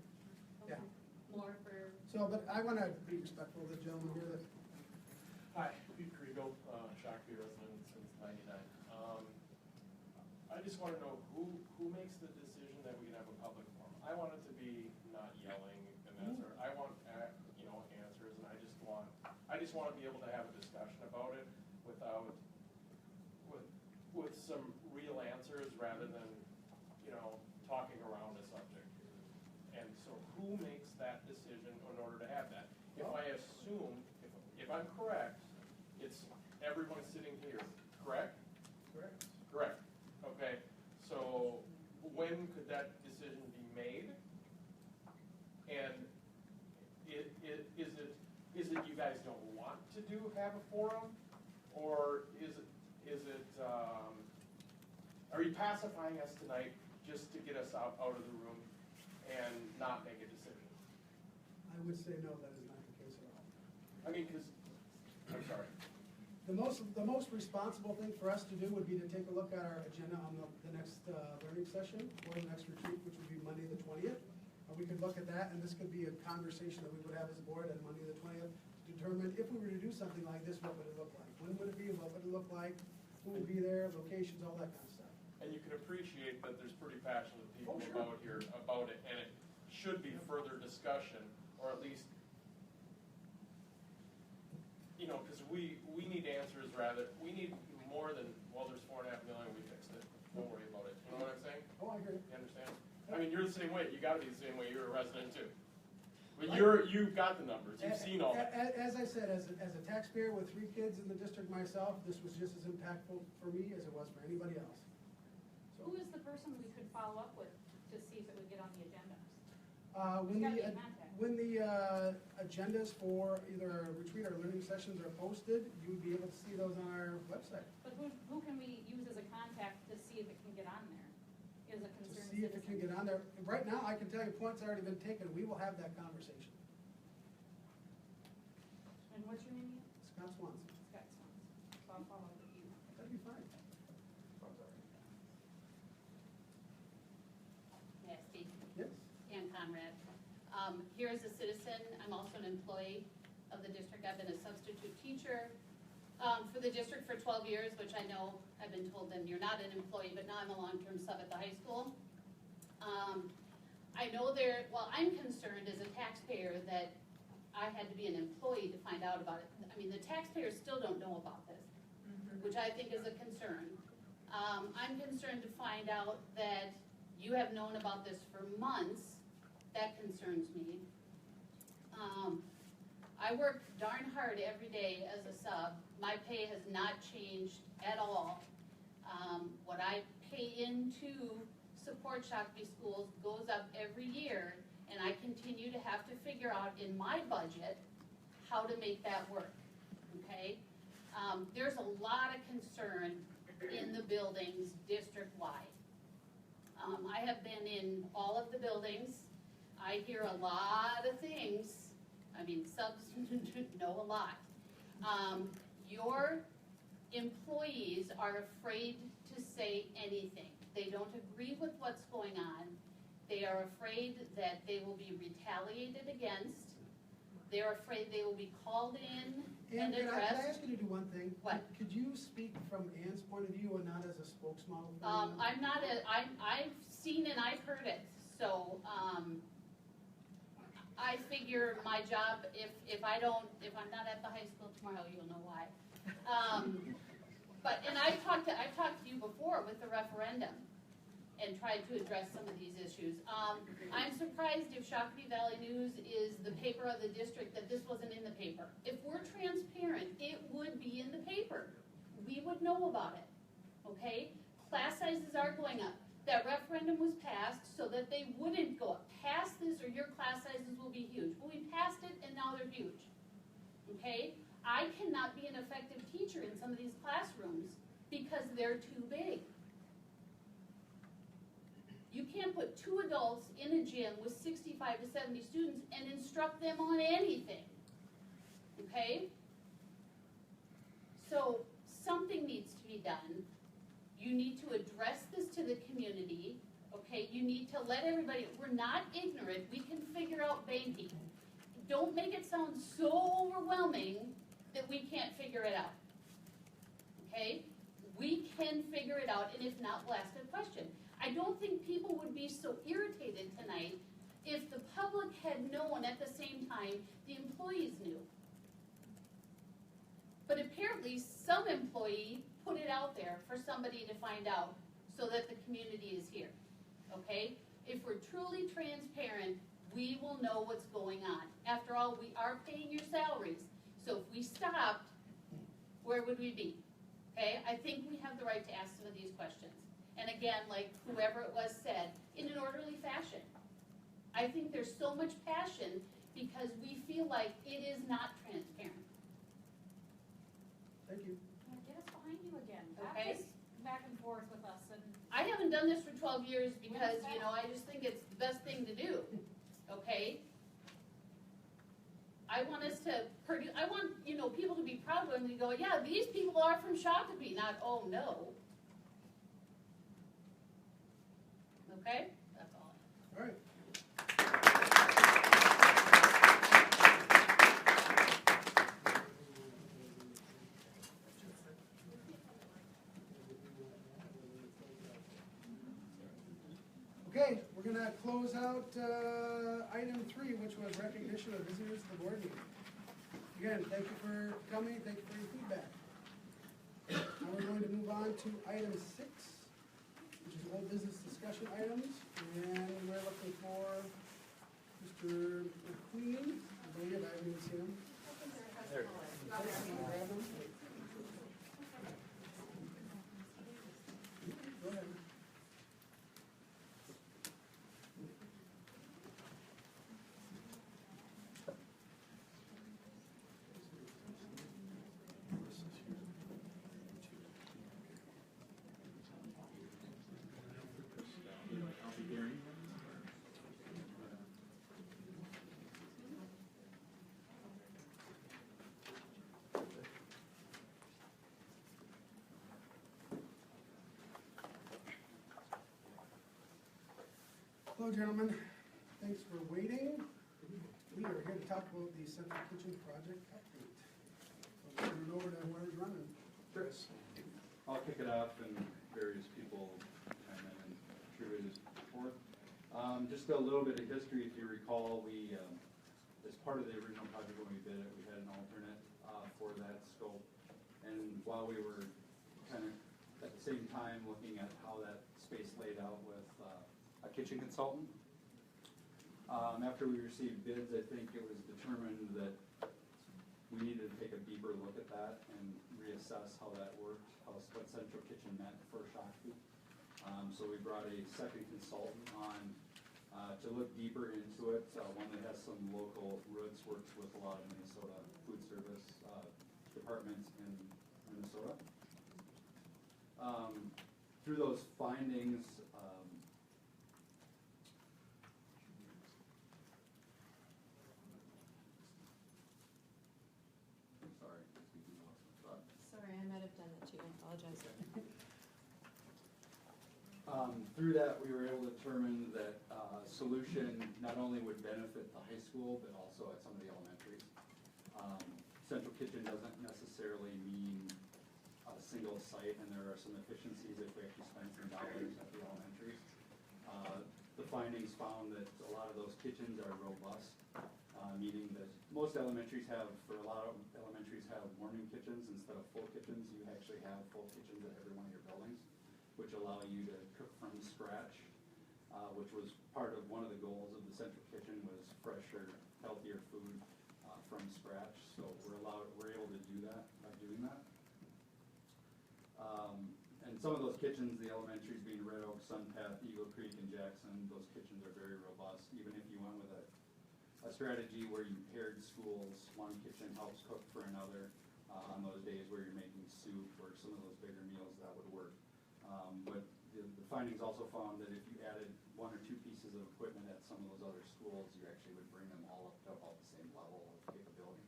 Okay. Yeah. More for, So, but I want to be respectful of the gentleman here that. Hi, Pete Kriegel, Shakopee resident since '99. I just want to know who makes the decision that we can have a public forum? I want it to be not yelling and that sort. I want answers, and I just want to be able to have a discussion about it with some real answers rather than talking around a subject. And so, who makes that decision in order to have that? If I assume, if I'm correct, it's everyone sitting here, correct? Correct. Correct. Okay, so when could that decision be made? And is it you guys don't want to have a forum? Or is it, are you pacifying us tonight just to get us out of the room and not make a decision? I would say no, that is not the case at all. I mean, because, I'm sorry. The most responsible thing for us to do would be to take a look at our agenda on the next learning session or the next retreat, which would be Monday the 20th. We could look at that, and this could be a conversation that we would have as a board on Monday the 20th to determine if we were to do something like this, what would it look like? When would it be? What would it look like? Who would be there? Locations, all that kind of stuff. And you can appreciate that there's pretty passionate people sure. about it, and it should be further discussion, or at least, because we need answers we need more than, well, there's $4.5 million, we fixed it, don't worry about it. You know what I'm saying? Oh, I agree. You understand? I mean, you're the same way, you gotta be the same way, you're a resident too. But Right. you've got the numbers, you've seen all that. As I said, as a taxpayer with 3 kids in the district myself, this was just as impactful for me as it was for anybody else. Who is the person we could follow up with to see if it would get on the agenda? When the agendas for either a retreat or learning sessions are posted, you would be able to see those on our website. But who can we use as a contact to see if it can get on there? Is a To concerned see if it can citizen? get on there. Right now, I can tell you points already been taken. We will have that conversation. And what's your name again? Scott Swanson. Scott Swanson. So I'll follow up with you. That'd be fine. Conrad. Here as a citizen, I'm also an employee of the district. I've been a substitute teacher for the district for 12 years, which I know I've been told then you're not an employee, but now I'm a long-term sub at the high school. I know I'm concerned as a taxpayer that I had to be an employee to find out about it. I mean, the taxpayers still don't know about this, which I think is a concern. I'm concerned to find out that you have known about this for months. That concerns me. I work darn hard every day as a sub. My pay has not changed at all. What I pay into support Shakopee schools goes up every year, and I continue to have to figure out in my budget how to make that work, okay? There's a lot of concern in the buildings district-wide. I have been in all of the buildings. I hear a lot of things. I mean, subs know a lot. Your employees are afraid to say anything. They don't agree with what's going on. They are afraid that they will be retaliated against. They're afraid they will be called in and Ann, addressed. could I ask you to do one thing? What? Could you speak from Ann's point of view and not as a spokesmodel? I've seen and I've heard it, so, I figure my job, if I'm not at the high school tomorrow, you'll know why. And I've talked to you before with the referendum and tried to address some of these issues. I'm surprised if Shakopee Valley News is the paper of the district that this wasn't in the paper. If we're transparent, it would be in the paper. We would know about it, okay? Class sizes are going up. That referendum was passed so that they wouldn't go up. Pass this or your class sizes will be huge. Well, we passed it and now they're huge, okay? I cannot be an effective teacher in some of these classrooms because they're too big. You can't put 2 adults in a gym with 65 to 70 students and instruct them on anything, okay? So something needs to be done. You need to address this to the community, okay? You need to let everybody, we're not ignorant, we can figure out banking. Don't make it sound so overwhelming that we can't figure it out, okay? We can figure it out, and if not, we'll ask a question. I don't think people would be so irritated tonight if the public had known at the same time the employees knew. But apparently, some employee put it out there for somebody to find out so that the community is here, okay? If we're truly transparent, we will know what's going on. After all, we are paying your salaries. So if we stopped, where would we be? Okay, I think we have the right to ask some of these questions. And again, like whoever it was said, in an orderly fashion. I think there's so much passion because we feel like it is not transparent. Thank you. Get us behind you again. Okay. Practice back and forth with us and. I haven't done this for 12 years because, you know, I just think it's the best thing to do, okay? I want us to produce, I want, you know, people to be proud when we go, yeah, these people are from Shakopee, not, oh, no. Okay? That's all. All right. Okay, we're gonna close out item 3, which was recognition of visitors to the board meeting. Again, thank you for coming, thank you for your feedback. Now we're going to move on to item 6, which is old business discussion items, and we're looking for Mr. McQueen. I believe I haven't even seen him. There. Grab him. Go ahead. Hello, gentlemen. Thanks for waiting. We are here to talk about the Central Kitchen project update. So we'll turn it over to whoever's running. Chris. I'll kick it off and various people chime in and contribute as forth. Just a little bit of history, if you recall, we, as part of the original project when we bid it, we had an alternate for that scope. And while we were kind of at the same time looking at how that space laid out with a kitchen consultant, after we received bids, I think it was determined that we needed to take a deeper look at that and reassess how that worked, what Central Kitchen meant for Shakopee. So we brought a second consultant on to look deeper into it, one that has some local roots, works with a lot of Minnesota food service departments in Minnesota. Through those findings, Sorry, I might have done that too, I apologize. through that, we were able to determine that solution not only would benefit the high school, but also at some of the elementaries. Central Kitchen doesn't necessarily mean a single site, and there are some efficiencies if we actually spend some dollars at the elementaries. The findings found that a lot of those kitchens are robust, meaning that most elementaries have, for a lot of elementaries have morning kitchens instead of full kitchens. You actually have full kitchens at every one of your buildings, which allow you to cook from scratch, which was part of one of the goals of the Central Kitchen, was fresher, healthier food from scratch. So we're able to do that by doing that. And some of those kitchens, the elementaries being Red Oak, Sunpath, Eagle Creek, and Jackson, those kitchens are very robust. Even if you went with a strategy where you paired schools, one kitchen helps cook for another on those days where you're making soup or some of those bigger meals, that would work. But the findings also found that if you added one or two pieces of equipment at some of those other schools, you actually would bring them all up to about the same level of capability.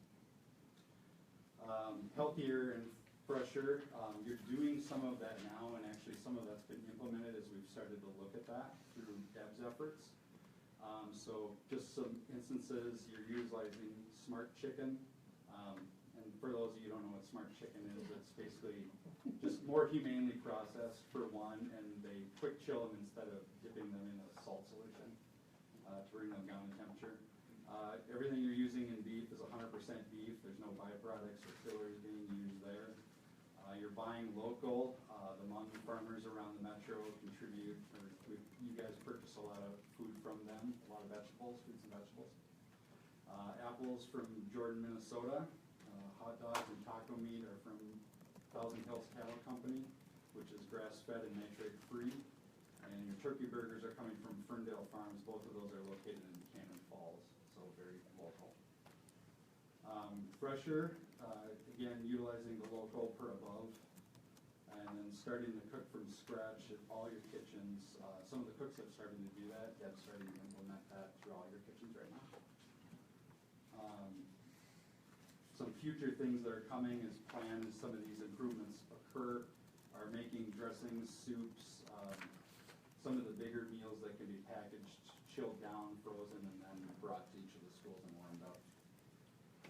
Healthier and fresher, you're doing some of that now, and actually some of that's been implemented as we've started to look at that through Deb's efforts. So just some instances, you're utilizing Smart Chicken. And for those of you who don't know what Smart Chicken is, it's basically just more humanely processed for one, and they quick chill them instead of dipping them in a salt solution to bring them down in temperature. Everything you're using in beef is 100% beef. There's no byproducts or fillers being used there. You're buying local. The Hmong farmers around the metro contribute, or you guys purchase a lot of food from them, a lot of vegetables, fruits and vegetables. Apples from Jordan, Minnesota. Hot dogs and taco meat are from Thousand Hills Cattle Company, which is grass-fed and nitrate-free. And your turkey burgers are coming from Ferndale Farms. Both of those are located in Cannon Falls, so very local. Fresher, again, utilizing the local per above, and then starting to cook from scratch at all your kitchens. Some of the cooks have started to do that. Deb's starting to implement that through all your kitchens right now. Some future things that are coming as planned as some of these improvements occur are making dressings, soups, some of the bigger meals that can be packaged, chilled down, frozen, and then brought to each of the schools and warmed up.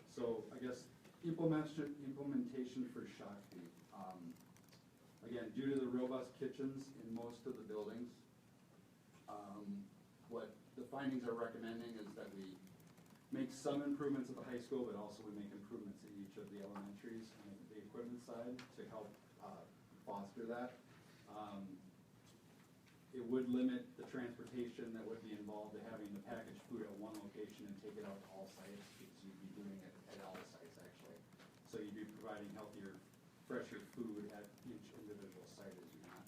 So I guess implementation for Shakopee. Again, due to the robust kitchens in most of the buildings, what the findings are recommending is that we make some improvements at the high school, but also we make improvements at each of the elementaries and the equipment side to help foster that. It would limit the transportation that would be involved to having the packaged food at one location and take it out to all sites, because you'd be doing it at all sites actually. So you'd be providing healthier, fresher food at each individual site as you want.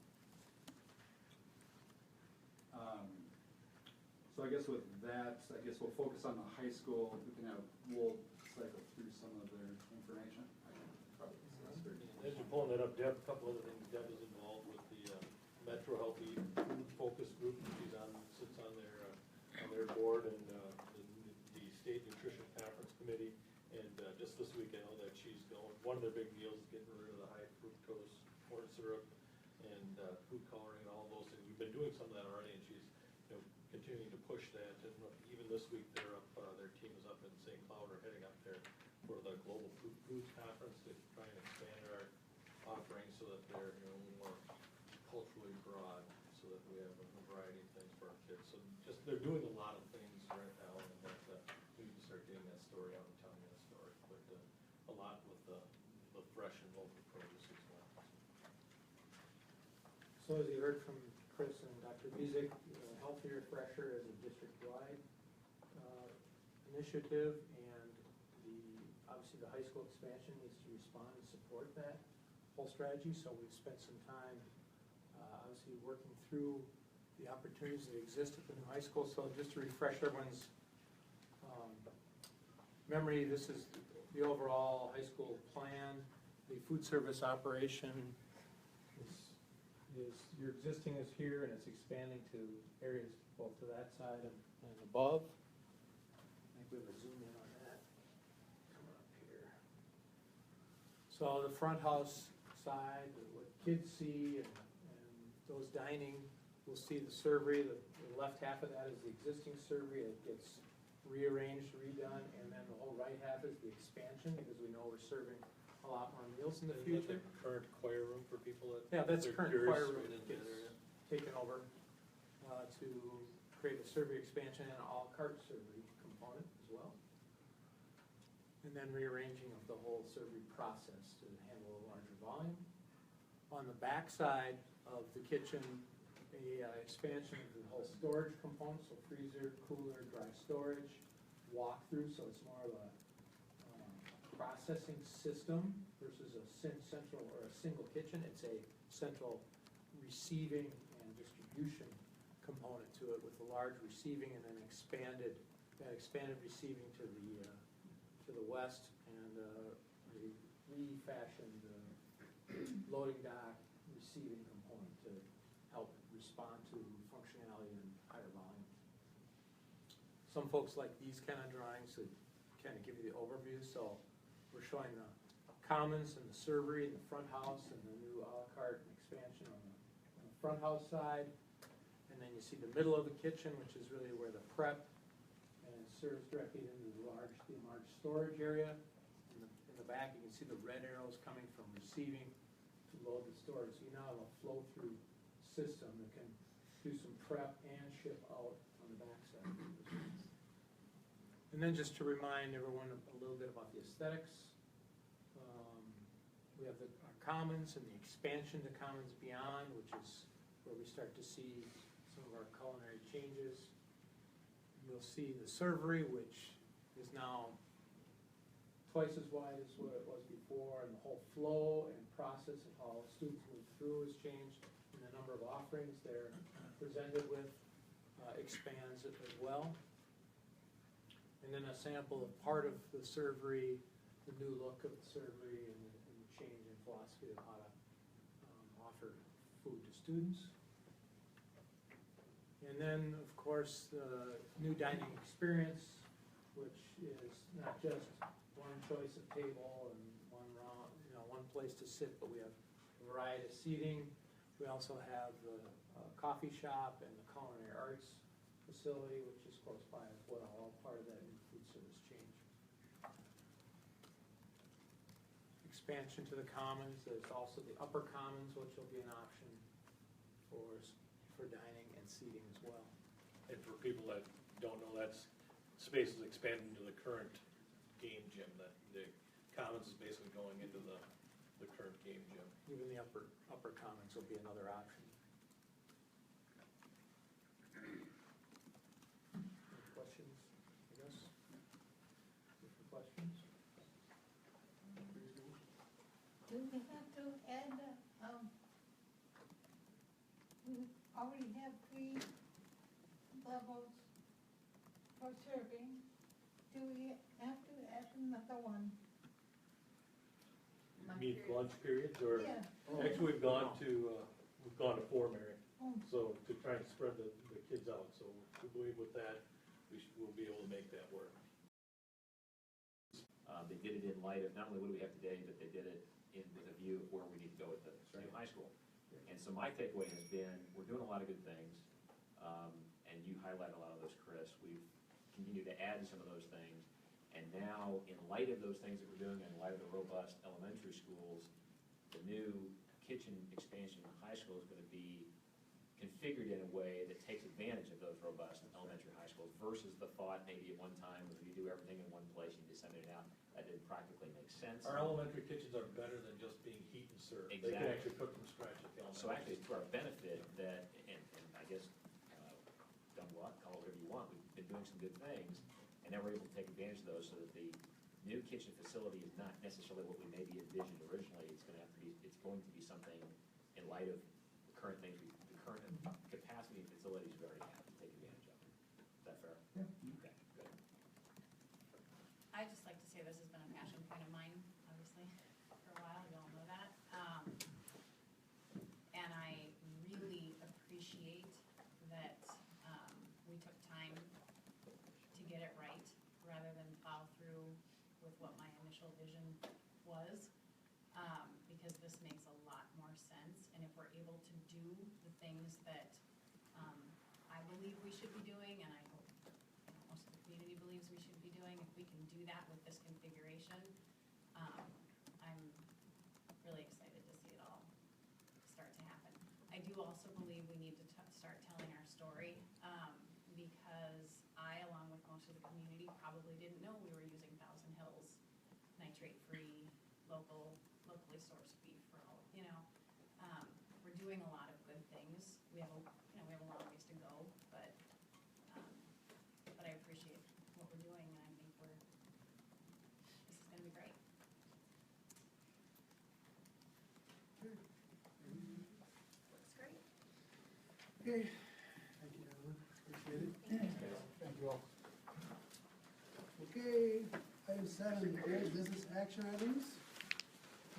So I guess with that, I guess we'll focus on the high school. We'll cycle through some of their information. As you're pulling that up, Deb, a couple other things. Deb is involved with the Metro Healthy Food Focus Group. Sits on their board, and the State Nutrition Conference Committee. And just this week, I know that she's going. One of their big deals is getting rid of the high fructose corn syrup and food coloring and all those things. We've been doing some of that already, and she's continuing to push that, and even this week, they're up, their team is up in St. Cloud, or heading up there for the Global Foods Conference to try and expand our offerings so that they're, more culturally broad, so that we have a variety of things for our kids. So just, they're doing a lot of things right now, and that, we need to start getting that story out and telling that story, but, a lot with the fresh and local produce as well. So as you heard from Chris and Dr. Music, Healthier Fresher is a district-wide initiative, and obviously the high school expansion needs to respond and support that whole strategy, so we've spent some time obviously working through the opportunities that exist at the new high school. So just to refresh everyone's memory, this is the overall high school plan. The food service operation is your existing is here, and it's expanding to areas both to that side and above. I think we have a zoom in on that. Come up here. So the front house side, what kids see, and those dining, we'll see the servery. The left half of that is the existing servery. It gets rearranged, redone, and then the whole right half is the expansion, because we know we're serving a lot more meals in the future. Current choir room for people that. Yeah, that's they're current curious choir room right in gets that area. taken over to create a servery expansion and a la carte servery component as well. And then rearranging of the whole servery process to handle a larger volume. On the back side of the kitchen, a expansion of the whole storage component, so freezer, cooler, dry storage, walk-through, so it's more of a processing system versus a central or a single kitchen. It's a central receiving and distribution component to it, with a large receiving and then expanded receiving to the west, and a refashioned loading dock receiving component to help respond to functionality and higher volume. Some folks like these kind of drawings that kind of give you the overview. So we're showing the commons and the servery in the front house, and the new a la carte expansion on the front house side. And then you see the middle of the kitchen, which is really where the prep, and it serves directly into the enlarged storage area. In the back, you can see the red arrows coming from receiving to load the storage. So you now have a flow-through system that can do some prep and ship out on the back side. And then just to remind everyone a little bit about the aesthetics, we have our commons and the expansion to commons beyond, which is where we start to see some of our culinary changes. You'll see the servery, which is now twice as wide as what it was before, and the whole flow and process of how students move through has changed, and the number of offerings they're presented with expands as well. And then a sample of part of the servery, the new look of the servery, and the change in philosophy of how to offer food to students. And then, of course, the new dining experience, which is not just one choice of table and one place to sit, but we have a variety of seating. We also have the coffee shop and the culinary arts facility, which is close by as well, all part of that new food service change. Expansion to the commons. There's also the upper commons, which will be an option for dining and seating as well. And for people that don't know, that's space is expanding to the current game gym. That the commons is basically going into the current game gym. Even the upper commons will be another option. Any questions, I guess? Different questions? Do we have to add, we already have 3 levels for serving. Do we have to add another one? You mean lunch periods, or? Yeah. Actually, we've gone to 4, Mary. Oh. So to try and spread the kids out. So we believe with that, we'll be able to make that work. They did it in light of not only what do we have today, but they did it with a view of where we need to go with the new high school. And so my takeaway has been, we're doing a lot of good things, and you highlight a lot of those, Chris. We've continued to add to some of those things. And now, in light of those things that we're doing, in light of the robust elementary schools, the new kitchen expansion in high school is going to be configured in a way that takes advantage of those robust elementary high schools versus the thought maybe at one time, if you do everything in one place, you disseminate it out, that didn't practically make sense. Our elementary kitchens are better than just being heat and serve. They Exactly. can actually cook from scratch at the elementary. So actually, it's to our benefit that, and I guess, dumb luck, call it whatever you want, we've been doing some good things, and now we're able to take advantage of those so that the new kitchen facility is not necessarily what we maybe envisioned originally. It's going to be something in light of the current things, the current capacity and facilities we already have to take advantage of. Is that fair? Yeah. Okay, good. I'd just like to say this has been a passion point of mine, obviously, for a while, you all know that. And I really appreciate that we took time to get it right, rather than plow through with what my initial vision was, because this makes a lot more sense. And if we're able to do the things that I believe we should be doing, and I hope most of the community believes we should be doing, if we can do that with this configuration, I'm really excited to see it all start to happen. I do also believe we need to start telling our story, because I, along with most of the community, probably didn't know we were using Thousand Hills nitrate-free, locally sourced beef for all, we're doing a lot of good things. We have a long ways to go, but I appreciate what we're doing, and I think this is gonna be great. Looks great. Okay, thank you, gentlemen, appreciate it. Thank you all. Okay, item 7, old business action items,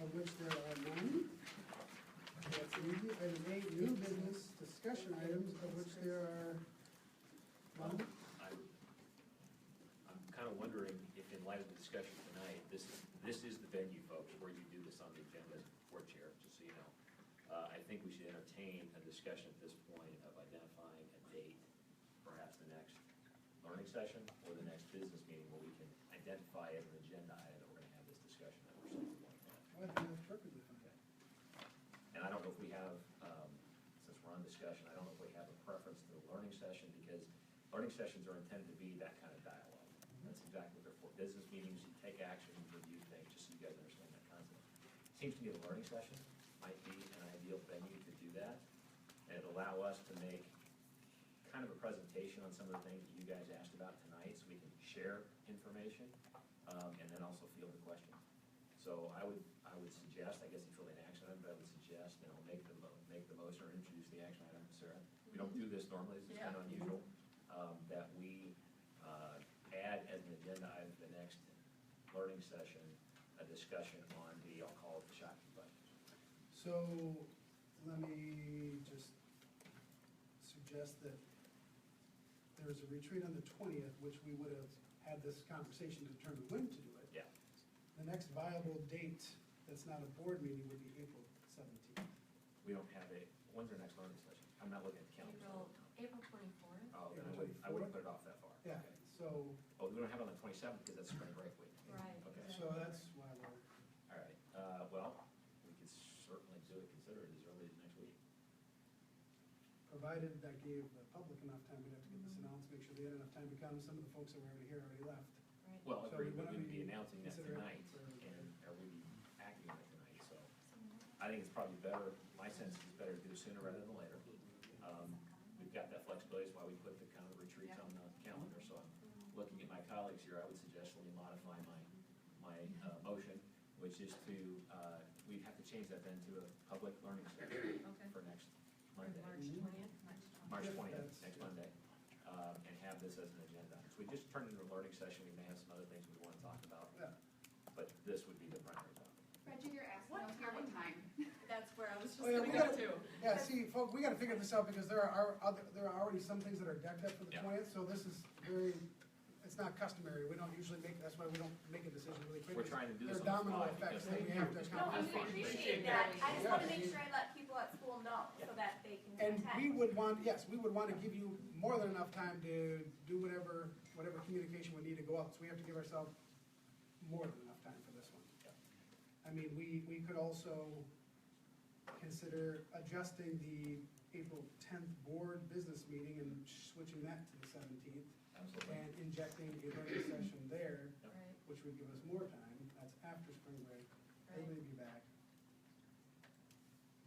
of which there are none. That's easy. Item 8, new business discussion items, of which there are none. I'm kind of wondering if, in light of the discussion tonight, this is the venue, folks, where you do this on the agenda as board chair, just so you know. I think we should entertain a discussion at this point of identifying a date, perhaps the next learning session or the next business meeting, where we can identify as an agenda item that we're going to have this discussion or something like that. I think that's perfectly fine. And I don't know if we have, since we're on discussion, I don't know if we have a preference to the learning session, because learning sessions are intended to be that kind of dialogue. That's exactly what they're for. Business meetings, you take action, you review things, just so you guys understand that concept. Seems to me the learning session might be an ideal venue to do that, and it'll allow us to make kind of a presentation on some of the things that you guys asked about tonight, so we can share information, and then also field the questions. So I would suggest, I guess it's really an action item, but I would suggest, and I'll make the motion or introduce the action item, Sarah. We don't do this normally, this is kind of unusual, that we add as an agenda item to the next learning session, a discussion on I'll call it the Shakopee budget. So, let me just suggest that there's a retreat on the 20th, which we would have had this conversation to determine when to do it. Yeah. The next viable date that's not a board meeting would be April 17th. We don't have when's our next learning session? I'm not looking at the calendar. April 24th. Oh, then I wouldn't put it off that far. Yeah, Okay. so, Oh, we don't have it on the 27th because that's spring break week. Right. Okay. so that's why we're, All right, well, we could certainly consider it as early as next week. provided that gave the public enough time, we'd have to get this announced, make sure they had enough time to come. Some of the folks that were already here already left. Right. Well, So agreed, we we wouldn't be announcing that consider it tonight, for- and are we acting on it tonight, so. I think it's probably better, my sense is it's better to do it sooner rather than later. We've got that flexibility, is why we put the kind of retreats on the calendar, so I'm looking at my colleagues here, I would suggest let me modify my motion, which is to, we'd have to change that then to a public learning session Okay. for next Monday. March 20th, March 20th, That's- next Monday, and have this as an agenda. So we just turned it into a learning session, we may have some other things we want to talk about, Yeah. but this would be the primary topic. Reggie, you're asking us here what time? That's where I was just Oh, yeah, gonna we go gotta- to. Yeah, see, folks, we gotta figure this out, because there are already some things that are decked up for the Yeah. 20th, so this is very, it's not customary, we don't usually make, that's why we don't make a decision really quickly. We're trying to do There this are on the domino fly effects because- that we have to No, account we for. appreciate that. I just wanna make sure I let people at school know so that they can And attend. we would want, yes, we would want to give you more than enough time to do whatever communication would need to go out, so we have to give ourselves more than enough time for this one. I mean, we could also consider adjusting the April 10th board business meeting and switching that to the 17th. Absolutely. And injecting a learning session there, Right. which would give us more time, that's after spring break, they may be back.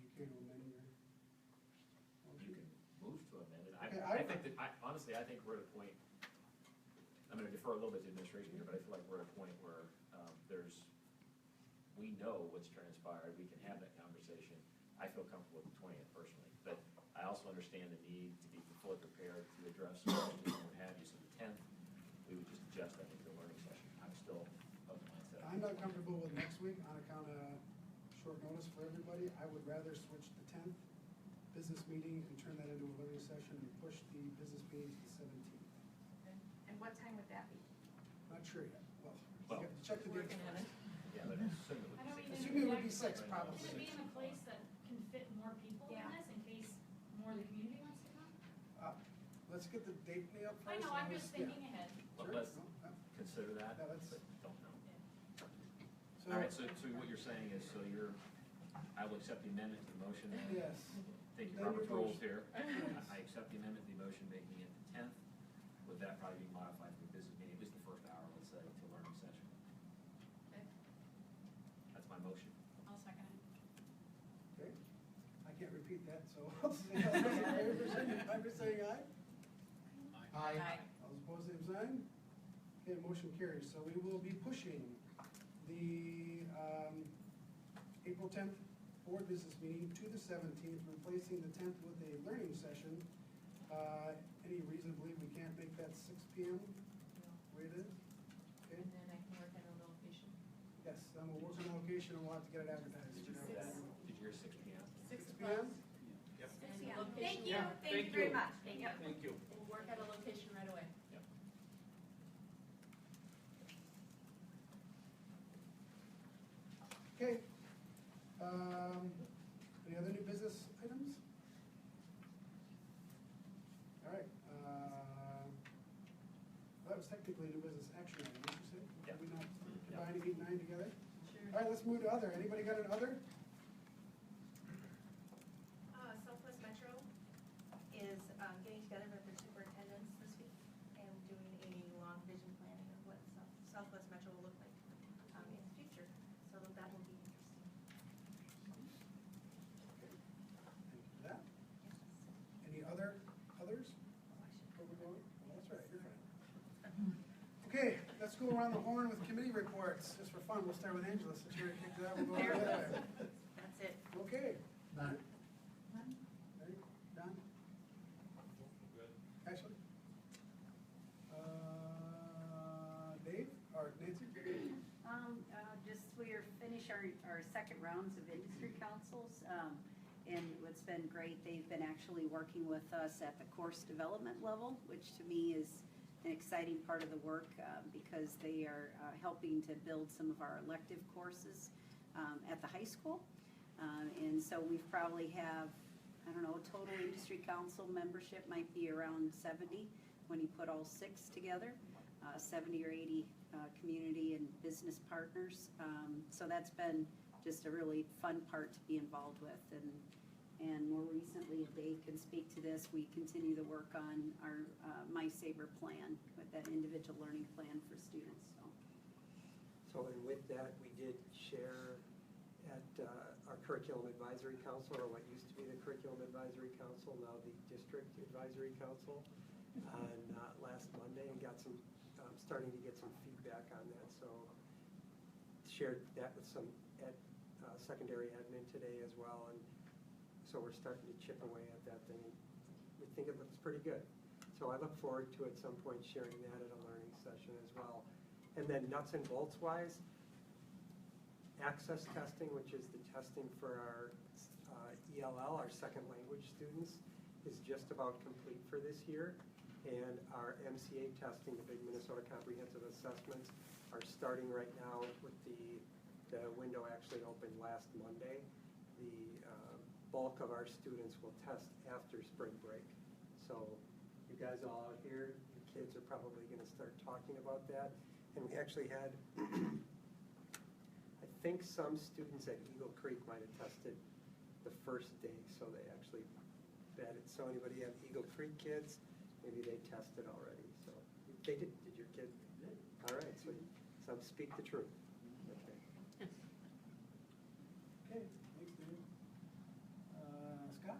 You care to amend your You motion? can move to amend it. Okay, I think that, honestly, I think we're at a point, I'm gonna defer a little bit to administration here, but I feel like we're at a point where, we know what's transpired, we can have that conversation. I feel comfortable with the 20th personally, but I also understand the need to be fully prepared to address questions and what have you, so the 10th, we would just adjust that into the learning session. I'm still of the mindset. I'm not comfortable with next week on account of short notice for everybody. I would rather switch the 10th business meeting and turn that into a learning session and push the business meeting to the 17th. And what time would that be? Not sure yet. Well, Well, you have to check the dates working on first. Yeah, but assume it I would don't be mean 6. to Assuming it would be interject, 6 but probably. Should it be in a place that can fit more people in Yeah. this, in case more of the community wants to come? Let's get the date nailed first. I know, and I'm let's- just yeah. thinking ahead. Well, Sure. let's No, consider that, Yeah, let's- but don't know. So- All right, so what you're saying is, I will accept the amendment to the motion then? Yes. Thank you, Then Robert's your rules motion. here. I accept the amendment to the motion, making it the 10th, with that probably being modified from the business meeting, at least the first hour, let's say, to learning session. Okay. That's my motion. I'll second it. Okay. I can't repeat that, so I'll say, all those in favor, signify by saying aye. Aye. All those opposed, same sign. Okay, motion carries. So we will be pushing the April 10th board business meeting to the 17th, replacing the 10th with a learning session. Any reason to believe we can't make that 6 p.m. No. way it is? Okay, And then I can work on a location. yes, then we'll work on location and we'll have to get it advertised. Did you hear that? Did you hear 6 p.m.? 6 p.m.? Yep. And Yeah. location. Thank you, Yeah, thank thank you very you. much. Yep. Thank you. We'll work at a location right away. Yep. Okay. Any other new business items? All right. That was technically a new business action item, did you say? Yeah. Are we not Yeah. combining 8 and 9 together? Sure. All right, let's move to other. Anybody got an other? Southwest Metro is getting together with their superintendents this week and doing a long vision planning of what Southwest Metro will look like in the future. So that will be interesting. Thank you for that. Any others? Before we go? Well, that's right, you're fine. Okay, let's go around the horn with committee reports. Just for fun, we'll start with Angela, since you already kicked it out. We'll go over that way. That's it. Okay. None. Ready? Don? Good. Ashley? Dave, or Nancy? Just we're finished our second rounds of industry councils, and what's been great, they've been actually working with us at the course development level, which to me is an exciting part of the work, because they are helping to build some of our elective courses at the high school. And so we probably have, I don't know, total industry council membership might be around 70 when you put all 6 together, 70 or 80 community and business partners. So that's been just a really fun part to be involved with. And more recently, if Dave can speak to this, we continue to work on our My Saber plan, with that individual learning plan for students. So, and with that, we did share at our Curriculum Advisory Council, or what used to be the Curriculum Advisory Council, now the District Advisory Council, on last Monday, and got some, starting to get some feedback on that. So shared that with some secondary admin today as well, and so we're starting to chip away at that thing. We think it looks pretty good. So I look forward to at some point sharing that at a learning session as well. And then nuts and bolts wise, access testing, which is the testing for our ELL, our second language students, is just about complete for this year. And our MCA testing, the big Minnesota Comprehensive Assessments, are starting right now with the window actually opened last Monday. The bulk of our students will test after spring break. So you guys all out here, your kids are probably going to start talking about that. And we actually had, I think some students at Eagle Creek might have tested the first day, so they actually batted. So anybody have Eagle Creek kids? Maybe they tested already. So they did. Did your kid? All right. So some speak the truth. Okay. Okay, thanks, Dave. Scott?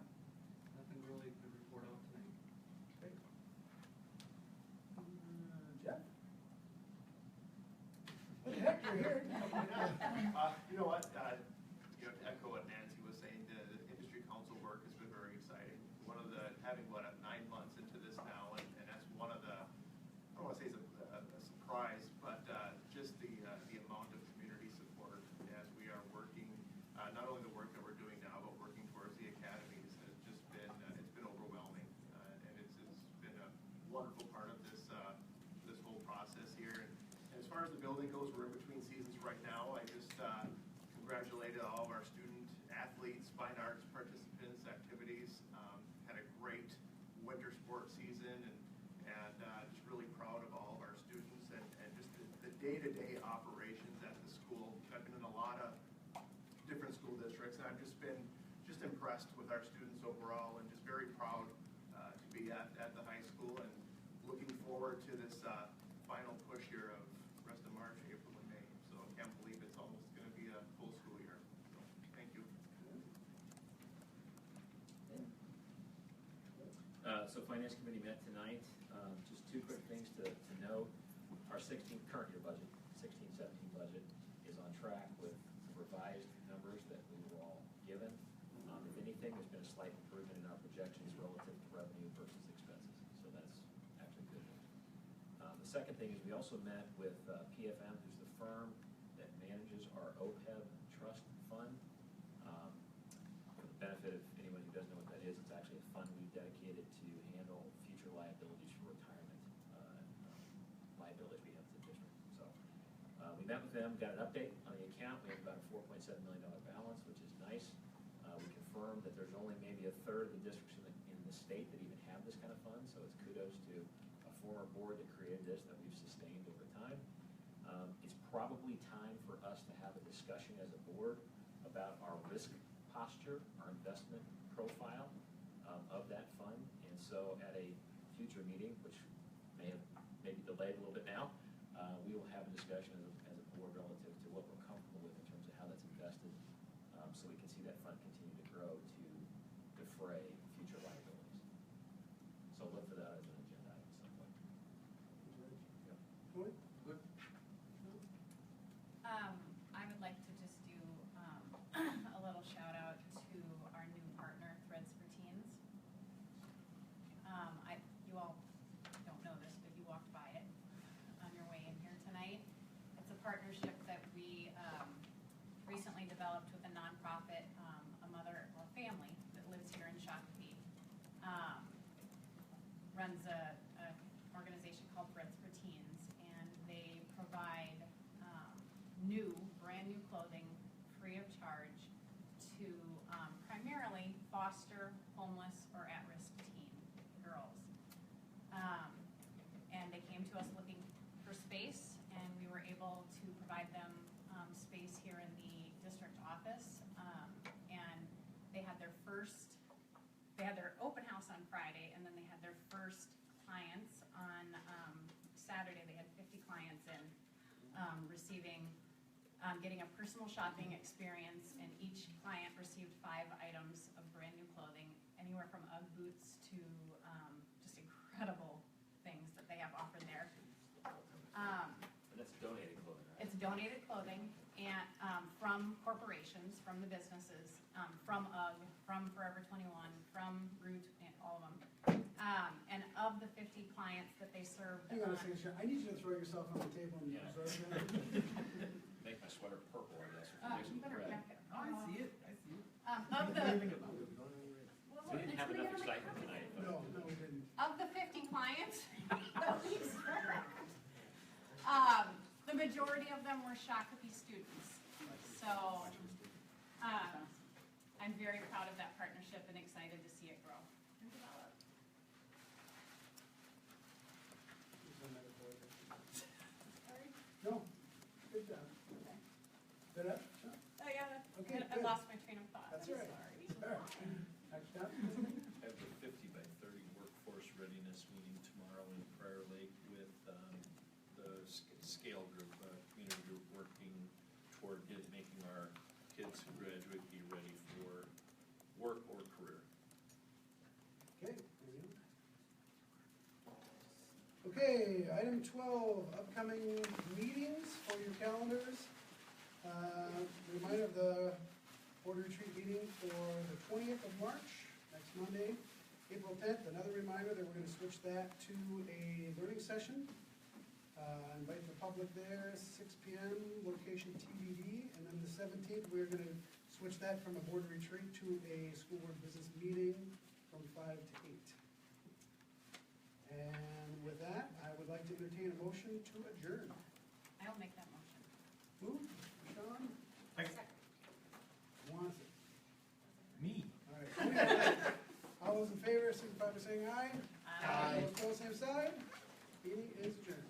Nothing really to report out tonight. Okay. Jeff? What the heck, you're here? You know what, you know, to echo what Nancy was saying, the industry council work has been very exciting. Having 9 months into this now, and that's one of the, I don't want to say it's a surprise, but just the amount of community support as we are working, not only the work that we're doing now, but working towards the academies has just been, it's been overwhelming. And it's been a wonderful part of this whole process here. And as far as the building goes, we're in between seasons right now. I just congratulated all of our student athletes, fine arts participants, activities. Had a great winter sports season, and just really proud of all of our students and just the day-to-day operations at the school. I've been in a lot of different school districts, and I've just been impressed with our students overall, and just very proud to be at the high school, and looking forward to this final push here of rest of March, April, and May. So I can't believe it's almost going to be a full school year. So thank you. So Finance Committee met tonight. Just two quick things to note. Our current year budget, 16-17 budget, is on track with the revised numbers that we were all given. If anything, there's been a slight improvement in our projections relative to revenue versus expenses. So that's actually good news. The second thing is we also met with PFM, who's the firm that manages our OPEB trust fund. For the benefit of anyone who doesn't know what that is, it's actually a fund we dedicated to handle future liabilities for retirement liabilities we have as a district. So we met with them, got an update on the account. We have about a $4.7 million balance, which is nice. We confirmed that there's only maybe a third of the districts in the state that even have this kind of fund, so it's kudos to a former board that created this that we've sustained over time. It's probably time for us to have a discussion as a board about our risk posture, our investment profile of that fund. And so at a future meeting, which may be delayed a little bit now, we will have a discussion as a board relative to what we're comfortable with in terms of how that's invested, so we can see that fund continue to grow to defray future liabilities. So look for that as an agenda item at some point. Good. Good. I would like to just do a little shout out to our new partner, Threads for Teens. You all don't know this, but you walked by it on your way in here tonight. It's a partnership that we recently developed with a nonprofit, a mother or family that lives here in Shakopee. Runs a organization called Threads for Teens, and they provide brand new clothing free of charge to primarily foster, homeless, or at-risk teen girls. And they came to us looking for space, and we were able to provide them space here in the district office. And they had their open house on Friday, and then they had their first clients on Saturday. They had 50 clients in, getting a personal shopping experience, and each client received 5 items of brand new clothing, anywhere from UGG boots to just incredible things that they have offered there. And that's donated clothing, right? It's donated clothing and from corporations, from the businesses, from UGG, from Forever 21, from Root, and all of them. And of the 50 clients that they served, Hang on a second, Sharon. I need you to throw yourself on the table and absorb that. Make my sweater purple, I guess. you better back it. Oh, I see it, I see it. Of the, So we didn't have enough excitement tonight. No, we didn't. Of the 50 clients, majority of them were Shakopee students. So, I'm very proud of that partnership and excited to see it grow and develop. No, good job. Good up? Okay, I good. lost my train of thought. That's I'm right. sorry. All right. Next up. I have a 50 by 30 workforce readiness meeting tomorrow in Prior Lake with the SCALE group, community group, working toward making our kids who graduate be ready for work or career. Okay. Okay, item 12, upcoming meetings for your calendars. Reminder of the board retreat meeting for the 20th of March, next Monday, April 10th. Another reminder that we're going to switch that to a learning session. Invite the public there, 6 p.m., location TBD. And then the 17th, we're going to switch that from a board retreat to a school board business meeting from 5 to 8. And with that, I would like to entertain a motion to adjourn. I'll make that motion. Move, Sean? Who wants it? Me. All right. All those in favor, signify by saying aye. Aye. All opposed, same side. Meeting is adjourned.